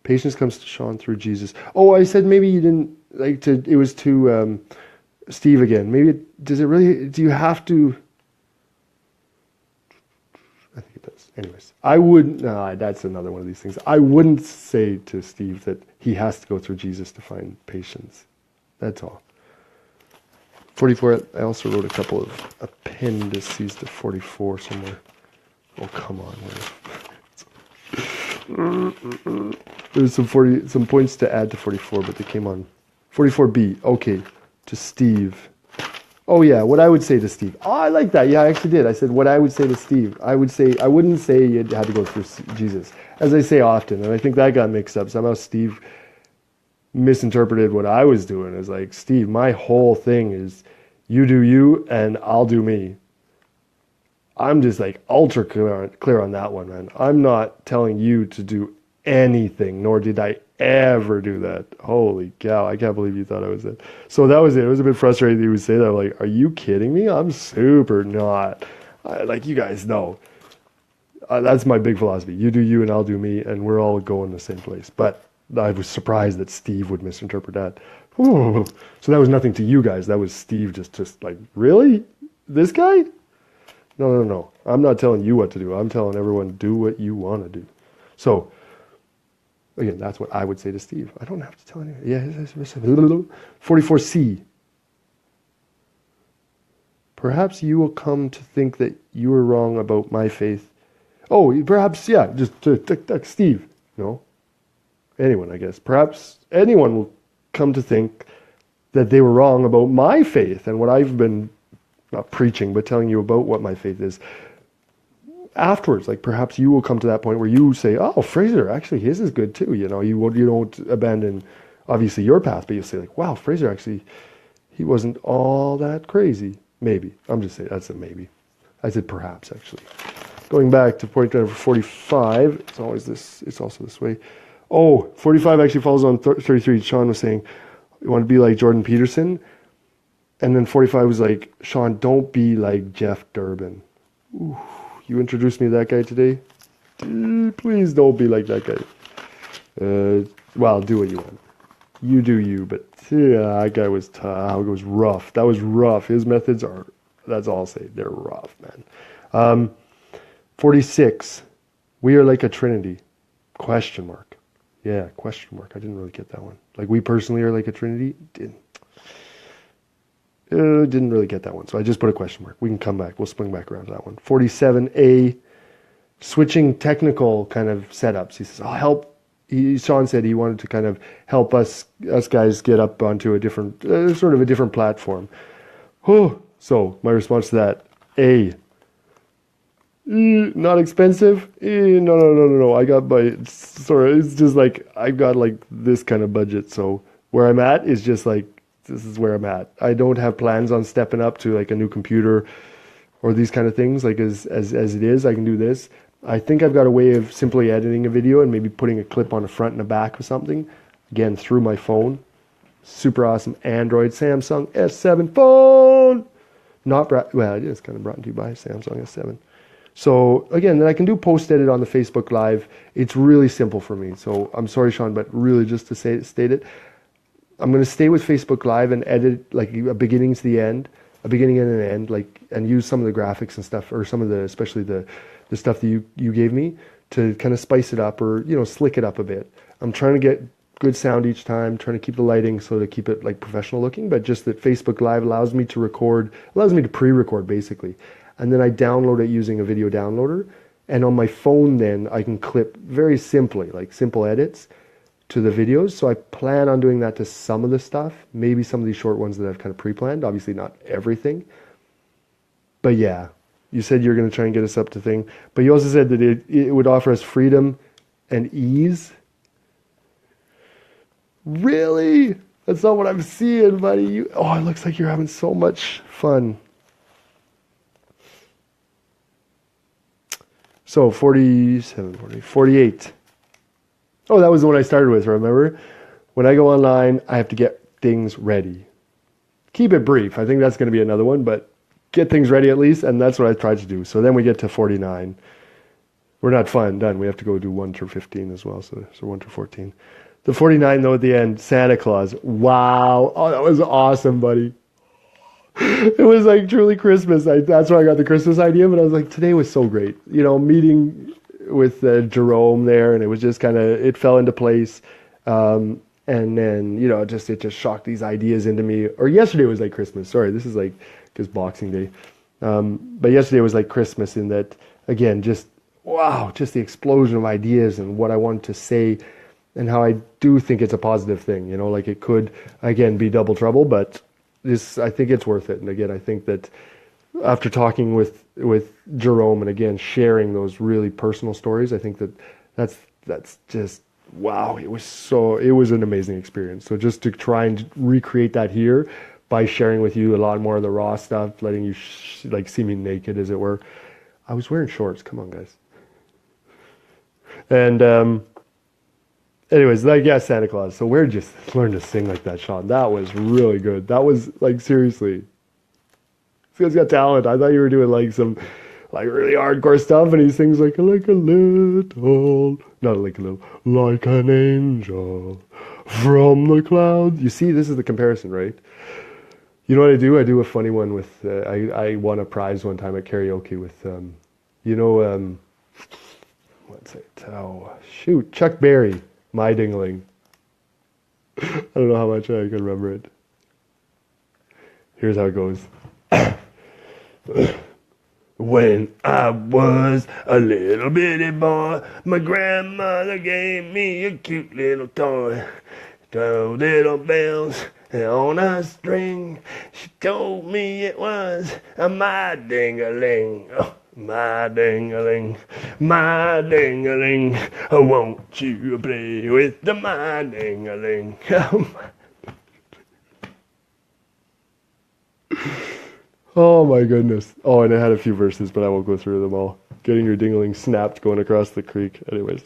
Speaker 1: Patience comes to Shawn through Jesus. Oh, I said maybe you didn't like to, it was to Steve again. Maybe, does it really, do you have to? I think it does. Anyways, I wouldn't, no, that's another one of these things. I wouldn't say to Steve that he has to go through Jesus to find patience. That's all. 44, I also wrote a couple of appendices to 44 somewhere. Oh, come on. There's some points to add to 44, but they came on. 44B, okay, to Steve. Oh yeah, what I would say to Steve. Oh, I like that. Yeah, I actually did. I said what I would say to Steve. I wouldn't say you had to go through Jesus, as I say often, and I think that got mixed up. Somehow Steve misinterpreted what I was doing. It's like, Steve, my whole thing is you do you and I'll do me. I'm just like ultra clear on that one, man. I'm not telling you to do anything, nor did I ever do that. Holy cow, I can't believe you thought I was that. So that was it. It was a bit frustrating that you would say that. I'm like, are you kidding me? I'm super not. Like, you guys know. That's my big philosophy. You do you and I'll do me, and we're all going the same place. But I was surprised that Steve would misinterpret that. Ooh. So that was nothing to you guys. That was Steve just like, really? This guy? No. I'm not telling you what to do. I'm telling everyone, do what you want to do. So, again, that's what I would say to Steve. I don't have to tell anyone. Yeah, 44C. Perhaps you will come to think that you were wrong about my faith. Oh, perhaps, yeah, just Steve. No? Anyone, I guess. Perhaps anyone will come to think that they were wrong about my faith and what I've been, not preaching, but telling you about what my faith is. Afterwards, like perhaps you will come to that point where you say, oh, Fraser, actually his is good too. You know, you don't abandon obviously your path, but you'll say like, wow, Fraser actually, he wasn't all that crazy. Maybe. I'm just saying, that's a maybe. I said perhaps actually. Going back to point number 45, it's also this way. Oh, 45 actually follows on 33. Shawn was saying, you want to be like Jordan Peterson? And then 45 was like, Shawn, don't be like Jeff Durbin. Ooh. You introduced me to that guy today? Please don't be like that guy. Well, do what you want. You do you, but yeah, that guy was tough. It was rough. That was rough. His methods are, that's all I'll say. They're rough, man. 46. We are like a Trinity. Question mark. Yeah, question mark. I didn't really get that one. Like we personally are like a Trinity? Didn't really get that one, so I just put a question mark. We can come back. We'll swing back around to that one. 47A, switching technical kind of setups. He says, I'll help. Shawn said he wanted to kind of help us guys get up onto a different, sort of a different platform. So my response to that, A, not expensive? No. I got it's just like, I got like this kind of budget. So where I'm at is just like, this is where I'm at. I don't have plans on stepping up to like a new computer or these kind of things. Like as it is, I can do this. I think I've got a way of simply editing a video and maybe putting a clip on the front and the back of something. Again, through my phone. Super awesome Android Samsung S7 phone. It is kind of brought to you by Samsung S7. So again, then I can do post edit on the Facebook Live. It's really simple for me. So I'm sorry, Shawn, but really just to state it, I'm going to stay with Facebook Live and edit like a beginning to the end, a beginning and an end, like, and use some of the graphics and stuff, or some of the, especially the stuff that you gave me to kind of spice it up or, slick it up a bit. I'm trying to get good sound each time, trying to keep the lighting so to keep it like professional looking, but just that Facebook Live allows me to pre-record basically. And then I download it using a video downloader. And on my phone then I can clip very simply, like simple edits to the videos. So I plan on doing that to some of the stuff, maybe some of these short ones that I've kind of pre-planned, obviously not everything. But yeah, you said you're going to try and get us up to thing, but you also said that it would offer us freedom and ease. Really? That's not what I'm seeing, buddy. It looks like you're having so much fun. So 48. Oh, that was the one I started with, remember? When I go online, I have to get things ready. keep it brief. I think that's going to be another one, but get things ready at least, and that's what I tried to do. So then we get to 49. We're not done. We have to go do 1 through 15 as well, so 1 through 14. The 49, though, at the end, Santa Claus. Wow. Oh, that was awesome, buddy. It was like truly Christmas. That's where I got the Christmas idea, but I was like, today was so great. You know, meeting with Jerome there, and it was just kind of, it fell into place. And then, you know, it just shocked these ideas into me. Or yesterday was like Christmas. Sorry, this is like, because Boxing Day. But yesterday was like Christmas in that, again, just, wow, just the explosion of ideas and what I wanted to say and how I do think it's a positive thing. You know, like it could, again, be double trouble, but I think it's worth it. And again, I think that after talking with Jerome and again sharing those really personal stories, I think that's just wow. It was an amazing experience. So just to try and recreate that here by sharing with you a lot more of the raw stuff, letting you like see me naked, as it were. I was wearing shorts. Come on, guys. And anyways, like, yeah, Santa Claus. So we're just learn to sing like that, Shawn. That was really good. That was like, seriously. This guy's got talent. I thought you were doing like some like really hardcore stuff, and he sings like a little, not like a little, like an angel from the clouds. You see, this is the comparison, right? You know what I do? I do a funny one with, I won a prize one time at karaoke with, what's it? Oh, shoot, Chuck Berry. My Dingling. I don't know how much I can remember it. Here's how it goes. When I was a little bitty boy, my grandmother gave me a cute little toy. 12 little bells on a string. She told me it was a my ding-a-ling. Oh. My ding-a-ling, won't you play with the my ding-a-ling? Oh my goodness. Oh, and it had a few verses, but I won't go through them all. Getting your ding-a-ling snapped going across the creek. Anyways.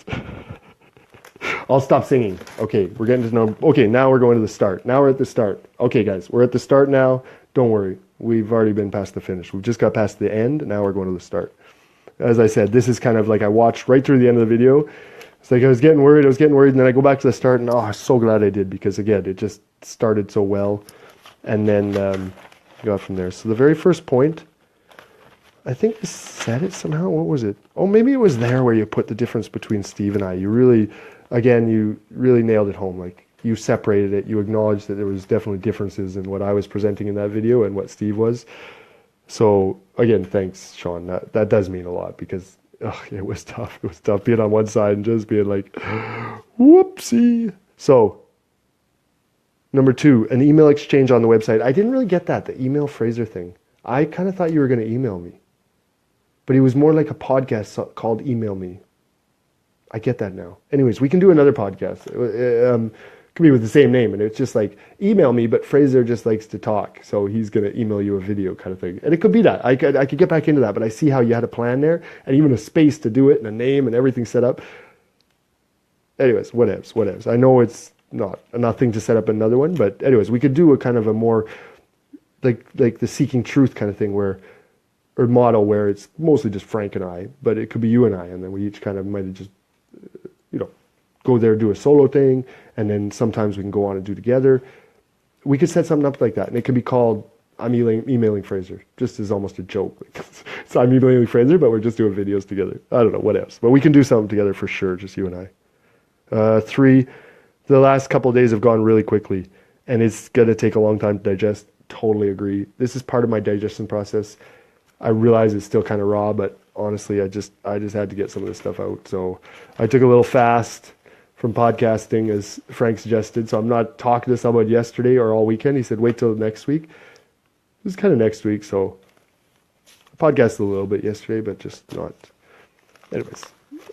Speaker 1: I'll stop singing. Okay, we're getting to know. Okay, now we're going to the start. Now we're at the start. Okay, guys, we're at the start now. Don't worry. We've already been past the finish. We've just got past the end. Now we're going to the start. As I said, this is kind of like I watched right through the end of the video. It's like I was getting worried, and then I go back to the start, and I'm so glad I did, because again, it just started so well, and then got from there. So the very first point, I think I said it somehow. What was it? Oh, maybe it was there where you put the difference between Steve and I. You really nailed it home. Like, you separated it. You acknowledged that there was definitely differences in what I was presenting in that video and what Steve was. So again, thanks, Shawn. That does mean a lot, because it was tough. It was tough being on one side and just being like, whoopsie. So number 2, an email exchange on the website. I didn't really get that, the email Fraser thing. I kind of thought you were going to email me, but it was more like a podcast called Email Me. I get that now. Anyways, we can do another podcast. Could be with the same name, and it's just like, email me, but Fraser just likes to talk, so he's going to email you a video kind of thing. And it could be that. I could get back into that, but I see how you had a plan there, and even a space to do it, and a name, and everything set up. Anyways, whatevs. I know it's not nothing to set up another one, but anyways, we could do a kind of a more, like the Seeking Truth kind of thing, or model where it's mostly just Frank and I, but it could be you and I, and then we each kind of might have just, go there, do a solo thing, and then sometimes we can go on and do together. We could set something up like that, and it could be called I'm emailing Fraser, just as almost a joke. So I'm emailing Fraser, but we're just doing videos together. I don't know, what else. But we can do something together for sure, just you and I. 3, the last couple of days have gone really quickly, and it's going to take a long time to digest. Totally agree. This is part of my digestion process. I realize it's still kind of raw, but honestly, I just had to get some of this stuff out. So I took a little fast from podcasting, as Frank suggested. So I'm not talking to someone yesterday or all weekend. He said, wait till next week. It was kind of next week. So I podcasted a little bit yesterday, but just not. Anyways,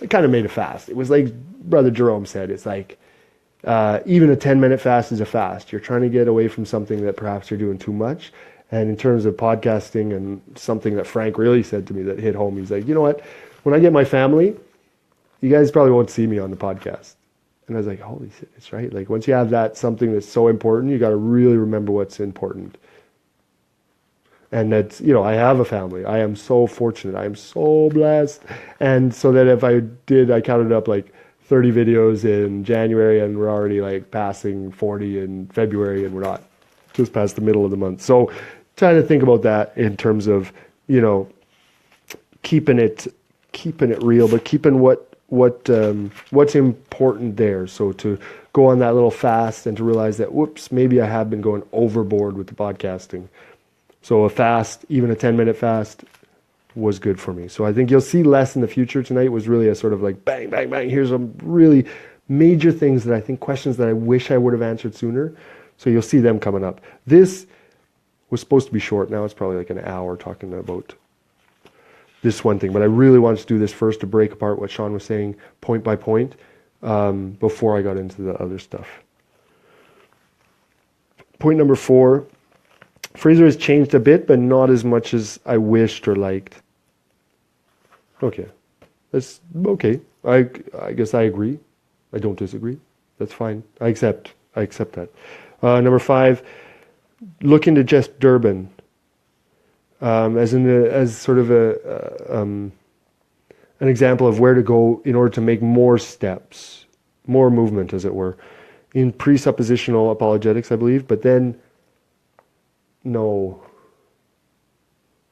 Speaker 1: I kind of made a fast. It was like Brother Jerome said, it's like, even a 10-minute fast is a fast. You're trying to get away from something that perhaps you're doing too much. And in terms of podcasting, and something that Frank really said to me that hit home, he's like, you know what? When I get my family, you guys probably won't see me on the podcast. And I was like, holy shit, it's right. Like, once you have that something that's so important, you got to really remember what's important. And that's, I have a family. I am so fortunate. I am so blessed. And so that if I counted up like 30 videos in January, and we're already like passing 40 in February, and we're not just past the middle of the month. So trying to think about that in terms of, keeping it real, but keeping what's important there. So to go on that little fast and to realize that, whoops, maybe I have been going overboard with the podcasting. So a fast, even a 10-minute fast, was good for me. So I think you'll see less in the future. Tonight was really a sort of like bang, bang, bang. Here's some really major things that I think, questions that I wish I would have answered sooner. So you'll see them coming up. This was supposed to be short. Now it's probably like an hour talking about this one thing. But I really wanted to do this first to break apart what Shawn was saying point by point before I got into the other stuff. Point number 4. Fraser has changed a bit, but not as much as I wished or liked. Okay. That's okay. I guess I agree. I don't disagree. That's fine. I accept that. Number 5, look into Jeff Durbin as sort of an example of where to go in order to make more steps, more movement, as it were, in presuppositional apologetics, I believe. But then, no.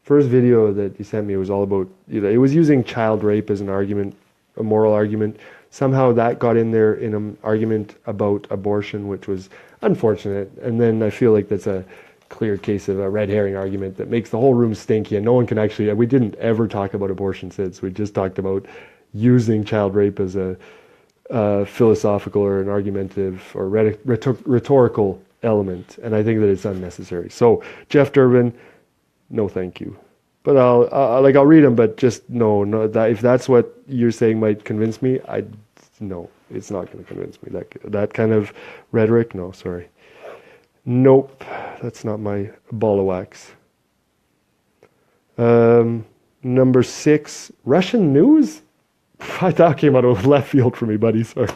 Speaker 1: First video that you sent me was all about, it was using child rape as an argument, a moral argument. Somehow that got in there in an argument about abortion, which was unfortunate. And then I feel like that's a clear case of a red herring argument that makes the whole room stinky, and no one can actually, we didn't ever talk about abortion since. We just talked about using child rape as a philosophical or an argumentative or rhetorical element, and I think that it's unnecessary. So Jeff Durbin, no thank you. But I'll read them, but just no, that if that's what you're saying might convince me, no, it's not going to convince me. That kind of rhetoric, no, sorry. Nope, that's not my ball of wax. Number 6, Russian news? I thought came out of left field for me, buddy, sorry.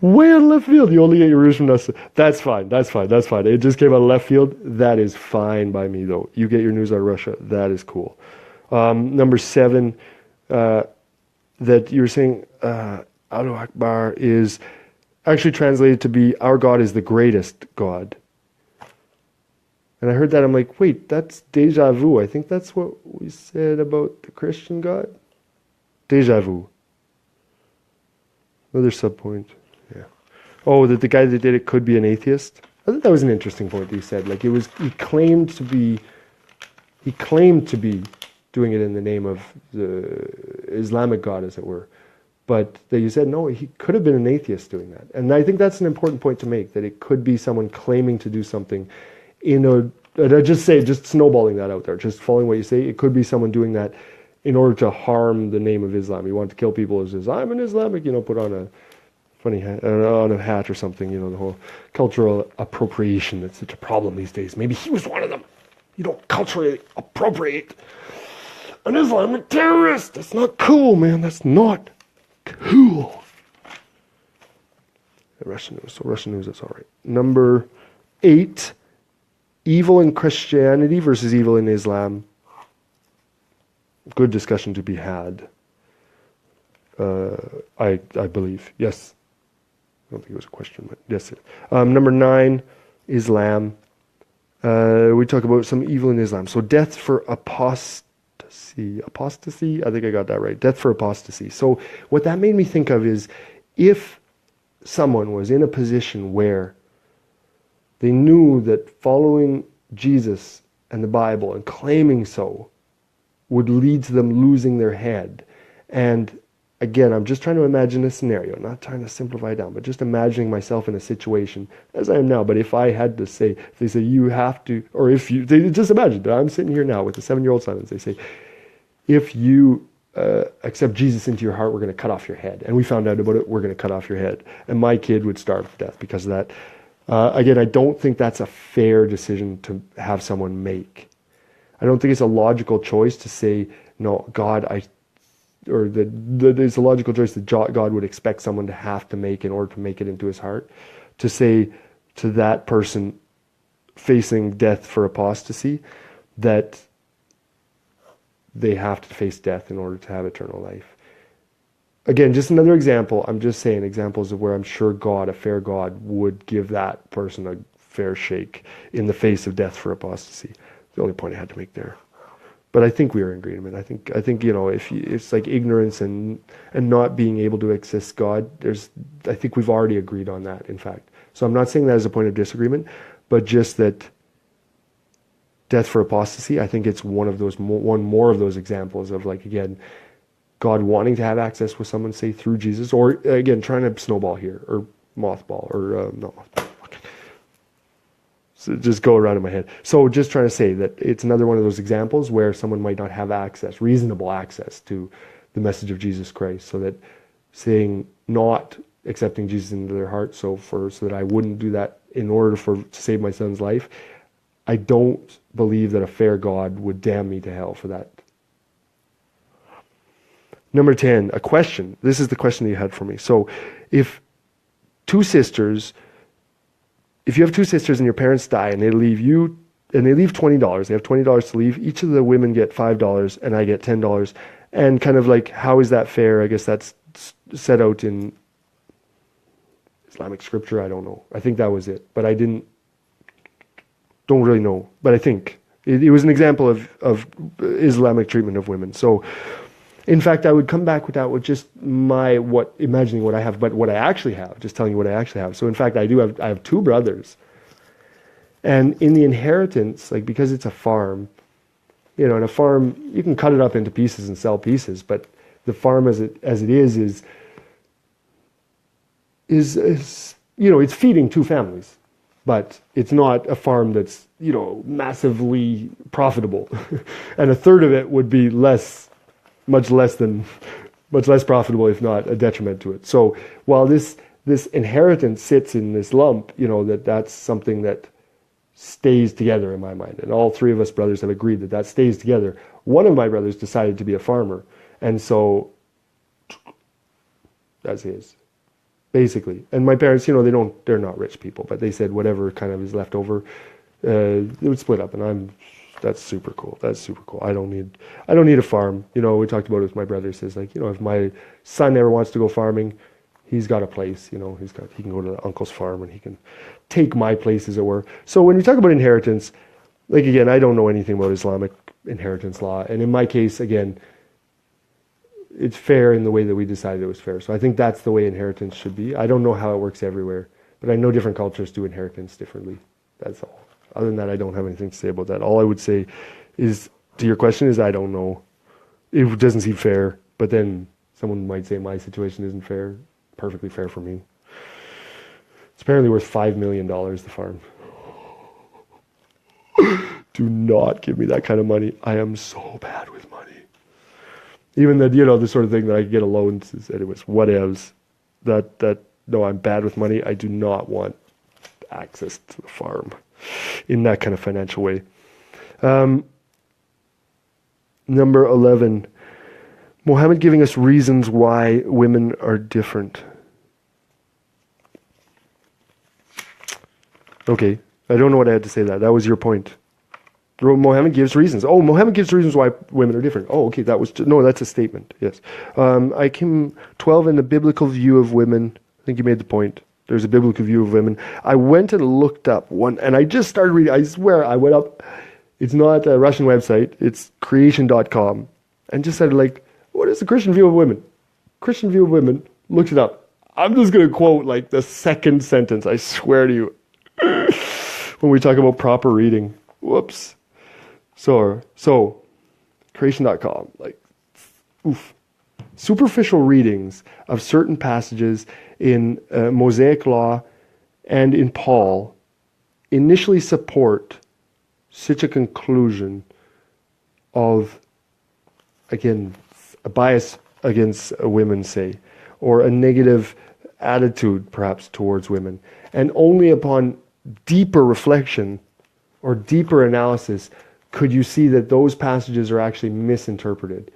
Speaker 1: Way in left field, you only get your news from us. That's fine. It just came out of left field. That is fine by me, though. You get your news out of Russia. That is cool. Number 7, that you were saying, Allahu Akbar is actually translated to be, our God is the greatest God. And I heard that, I'm like, wait, that's deja vu. I think that's what we said about the Christian God. Deja vu. Another subpoint. Yeah. Oh, that the guy that did it could be an atheist. I think that was an interesting point that you said. Like, he claimed to be doing it in the name of the Islamic God, as it were. But that you said, no, he could have been an atheist doing that. And I think that's an important point to make, that it could be someone claiming to do something just snowballing that out there, just following what you say. It could be someone doing that in order to harm the name of Islam. You want to kill people as I'm an Islamic, put on a funny hat, on a hat or something, the whole cultural appropriation that's such a problem these days. Maybe he was one of them. You don't culturally appropriate an Islamic terrorist. That's not cool, man. That's not cool. Russian news. So Russian news, that's all right. Number 8, evil in Christianity versus evil in Islam. Good discussion to be had. I believe. Yes. I don't think it was a question, but yes. Number 9, Islam. We talk about some evil in Islam. So death for apostasy. Apostasy? I think I got that right. Death for apostasy. So what that made me think of is, if someone was in a position where they knew that following Jesus and the Bible and claiming so would lead to them losing their head. And again, I'm just trying to imagine a scenario, not trying to simplify it down, but just imagining myself in a situation as I am now. But if I had to say, if they say you have to, or if you, they just imagine that I'm sitting here now with a 7-year-old son, and they say, if you accept Jesus into your heart, we're going to cut off your head. And we found out about it, we're going to cut off your head. And my kid would starve to death because of that. Again, I don't think that's a fair decision to have someone make. I don't think it's a logical choice to say, no, God, there's a logical choice that God would expect someone to have to make in order to make it into his heart. To say to that person, facing death for apostasy, that they have to face death in order to have eternal life. Again, just another example. I'm just saying examples of where I'm sure God, a fair God, would give that person a fair shake in the face of death for apostasy. The only point I had to make there. But I think we are in agreement. I think if it's like ignorance and not being able to access God, I think we've already agreed on that, in fact. So I'm not saying that as a point of disagreement, but just that death for apostasy, I think it's one more of those examples of, like, again, God wanting to have access with someone, say, through Jesus, or again, trying to snowball here, or mothball, or not mothball. So just go around in my head. So just trying to say that it's another one of those examples where someone might not have access, reasonable access to the message of Jesus Christ, so that saying not accepting Jesus into their heart, so that I wouldn't do that in order to save my son's life, I don't believe that a fair God would damn me to hell for that. Number 10, a question. This is the question that you had for me. So if you have two sisters and your parents die and they leave $20, they have $20 to leave, each of the women get $5 and I get $10, and kind of like, how is that fair? I guess that's set out in Islamic scripture. I don't know. I think that was it, but I don't really know. But I think it was an example of Islamic treatment of women. So in fact, I would come back with that with just imagining what I have, but what I actually have, just telling you what I actually have. So in fact, I have two brothers. And in the inheritance, like, because it's a farm, in a farm, you can cut it up into pieces and sell pieces, but the farm as it is it's feeding two families, but it's not a farm that's, massively profitable. And a third of it would be much less profitable, if not a detriment to it. So while this inheritance sits in this lump, that's something that stays together in my mind. And all three of us brothers have agreed that stays together. One of my brothers decided to be a farmer, and so that's his, basically. And my parents, they're not rich people, but they said whatever kind of is left over, they would split up, and that's super cool. That's super cool. I don't need a farm. We talked about it with my brother. He says, like, if my son ever wants to go farming, he's got a place. He can go to the uncle's farm and he can take my place, as it were. So when we talk about inheritance, like, again, I don't know anything about Islamic inheritance law, and in my case, again, it's fair in the way that we decided it was fair. So I think that's the way inheritance should be. I don't know how it works everywhere, but I know different cultures do inheritance differently. That's all. Other than that, I don't have anything to say about that. All I would say is, to your question, is I don't know. It doesn't seem fair, but then someone might say my situation isn't fair. Perfectly fair for me. It's apparently worth $5 million, the farm. Do not give me that kind of money. I am so bad with money. Even that, the sort of thing that I could get a loan to, anyways, whatevs. No, I'm bad with money. I do not want access to the farm in that kind of financial way. Number 11, Muhammad giving us reasons why women are different. Okay, I don't know what I had to say that. That was your point. Muhammad gives reasons. Oh, Muhammad gives reasons why women are different. Oh, okay, that's a statement, yes. I came 12 in the biblical view of women. I think you made the point. There's a biblical view of women. I went and looked up one, and I just started reading. I swear, I went up. It's not a Russian website. It's creation.com. And just said, like, what is the Christian view of women? Christian view of women. Looked it up. I'm just going to quote, like, the second sentence. I swear to you. When we talk about proper reading. Whoops. So creation.com. Like, oof. Superficial readings of certain passages in Mosaic law and in Paul initially support such a conclusion of, again, a bias against women, say, or a negative attitude perhaps towards women. And only upon deeper reflection or deeper analysis could you see that those passages are actually misinterpreted.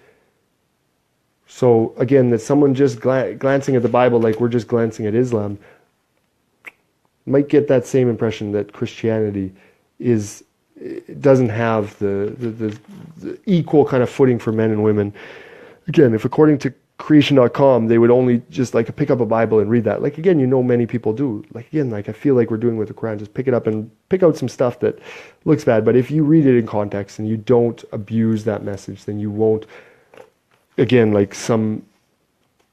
Speaker 1: So again, that someone just glancing at the Bible like we're just glancing at Islam might get that same impression that Christianity it doesn't have the equal kind of footing for men and women. Again, if according to creation.com, they would only just like pick up a Bible and read that. Like, again, many people do. Like, again, like I feel like we're doing with the Quran, just pick it up and pick out some stuff that looks bad. But if you read it in context and you don't abuse that message, then you won't, again, like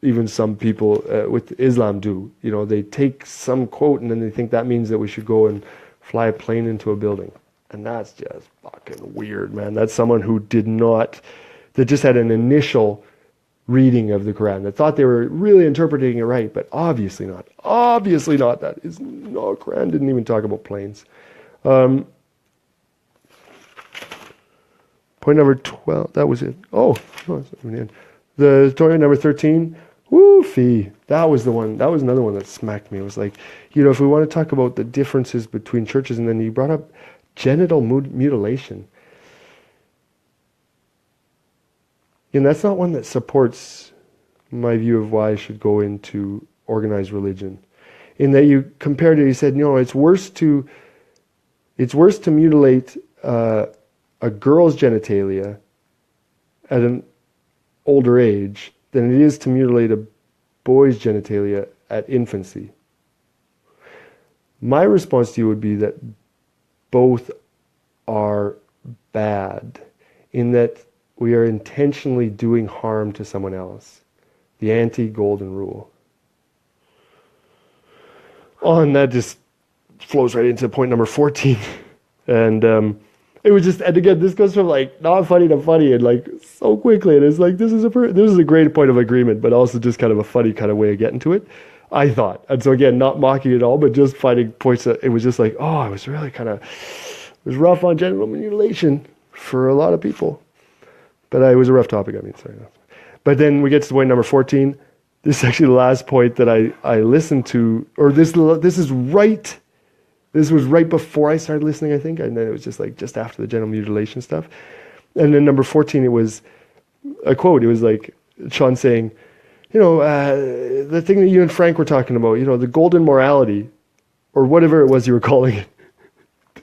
Speaker 1: even some people with Islam do. They take some quote and then they think that means that we should go and fly a plane into a building. And that's just fucking weird, man. That's someone who that just had an initial reading of the Quran that thought they were really interpreting it right, but obviously not. Obviously not. That is no, Quran didn't even talk about planes. Point number 12. That was it. Oh, the story number 13. Woofy. That was the one. That was another one that smacked me. It was like, if we want to talk about the differences between churches, and then he brought up genital mutilation. And that's not one that supports my view of why I should go into organized religion. In that you compared it, he said, it's worse to mutilate a girl's genitalia at an older age than it is to mutilate a boy's genitalia at infancy. My response to you would be that both are bad, in that we are intentionally doing harm to someone else. The anti-golden rule. And that just flows right into point number 14. And it was just, and again, this goes from like not funny to funny and like so quickly. And it's like, this is a great point of agreement, but also just kind of a funny kind of way of getting to it, I thought. And so again, not mocking at all, but just finding points that it was just like, oh, it was really it was rough on genital mutilation for a lot of people. But it was a rough topic, sorry. But then we get to point number 14. This is actually the last point that I listened to, or this was right before I started listening, I think, and then it was just after the genital mutilation stuff. And then number 14, it was a quote. It was like Shawn saying, the thing that you and Frank were talking about, the golden morality, or whatever it was you were calling it.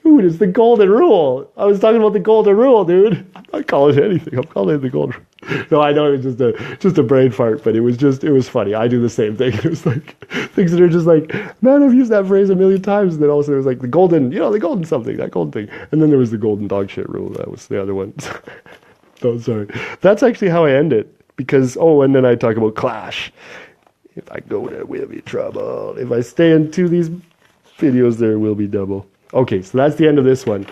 Speaker 1: Dude, it's the golden rule. I was talking about the golden rule, dude. I'm not calling it anything. I'm calling it the golden rule. No, I know it was just a brain fart, but it was funny. I do the same thing. It was like things that are just like, man, I've used that phrase a million times. And then also it was like the golden something, that golden thing. And then there was the golden dog shit rule. That was the other one. No, sorry. That's actually how I end it. Because, and then I talk about clash. If I go, there will be trouble. If I stay into these videos, there will be double. Okay, so that's the end of this one.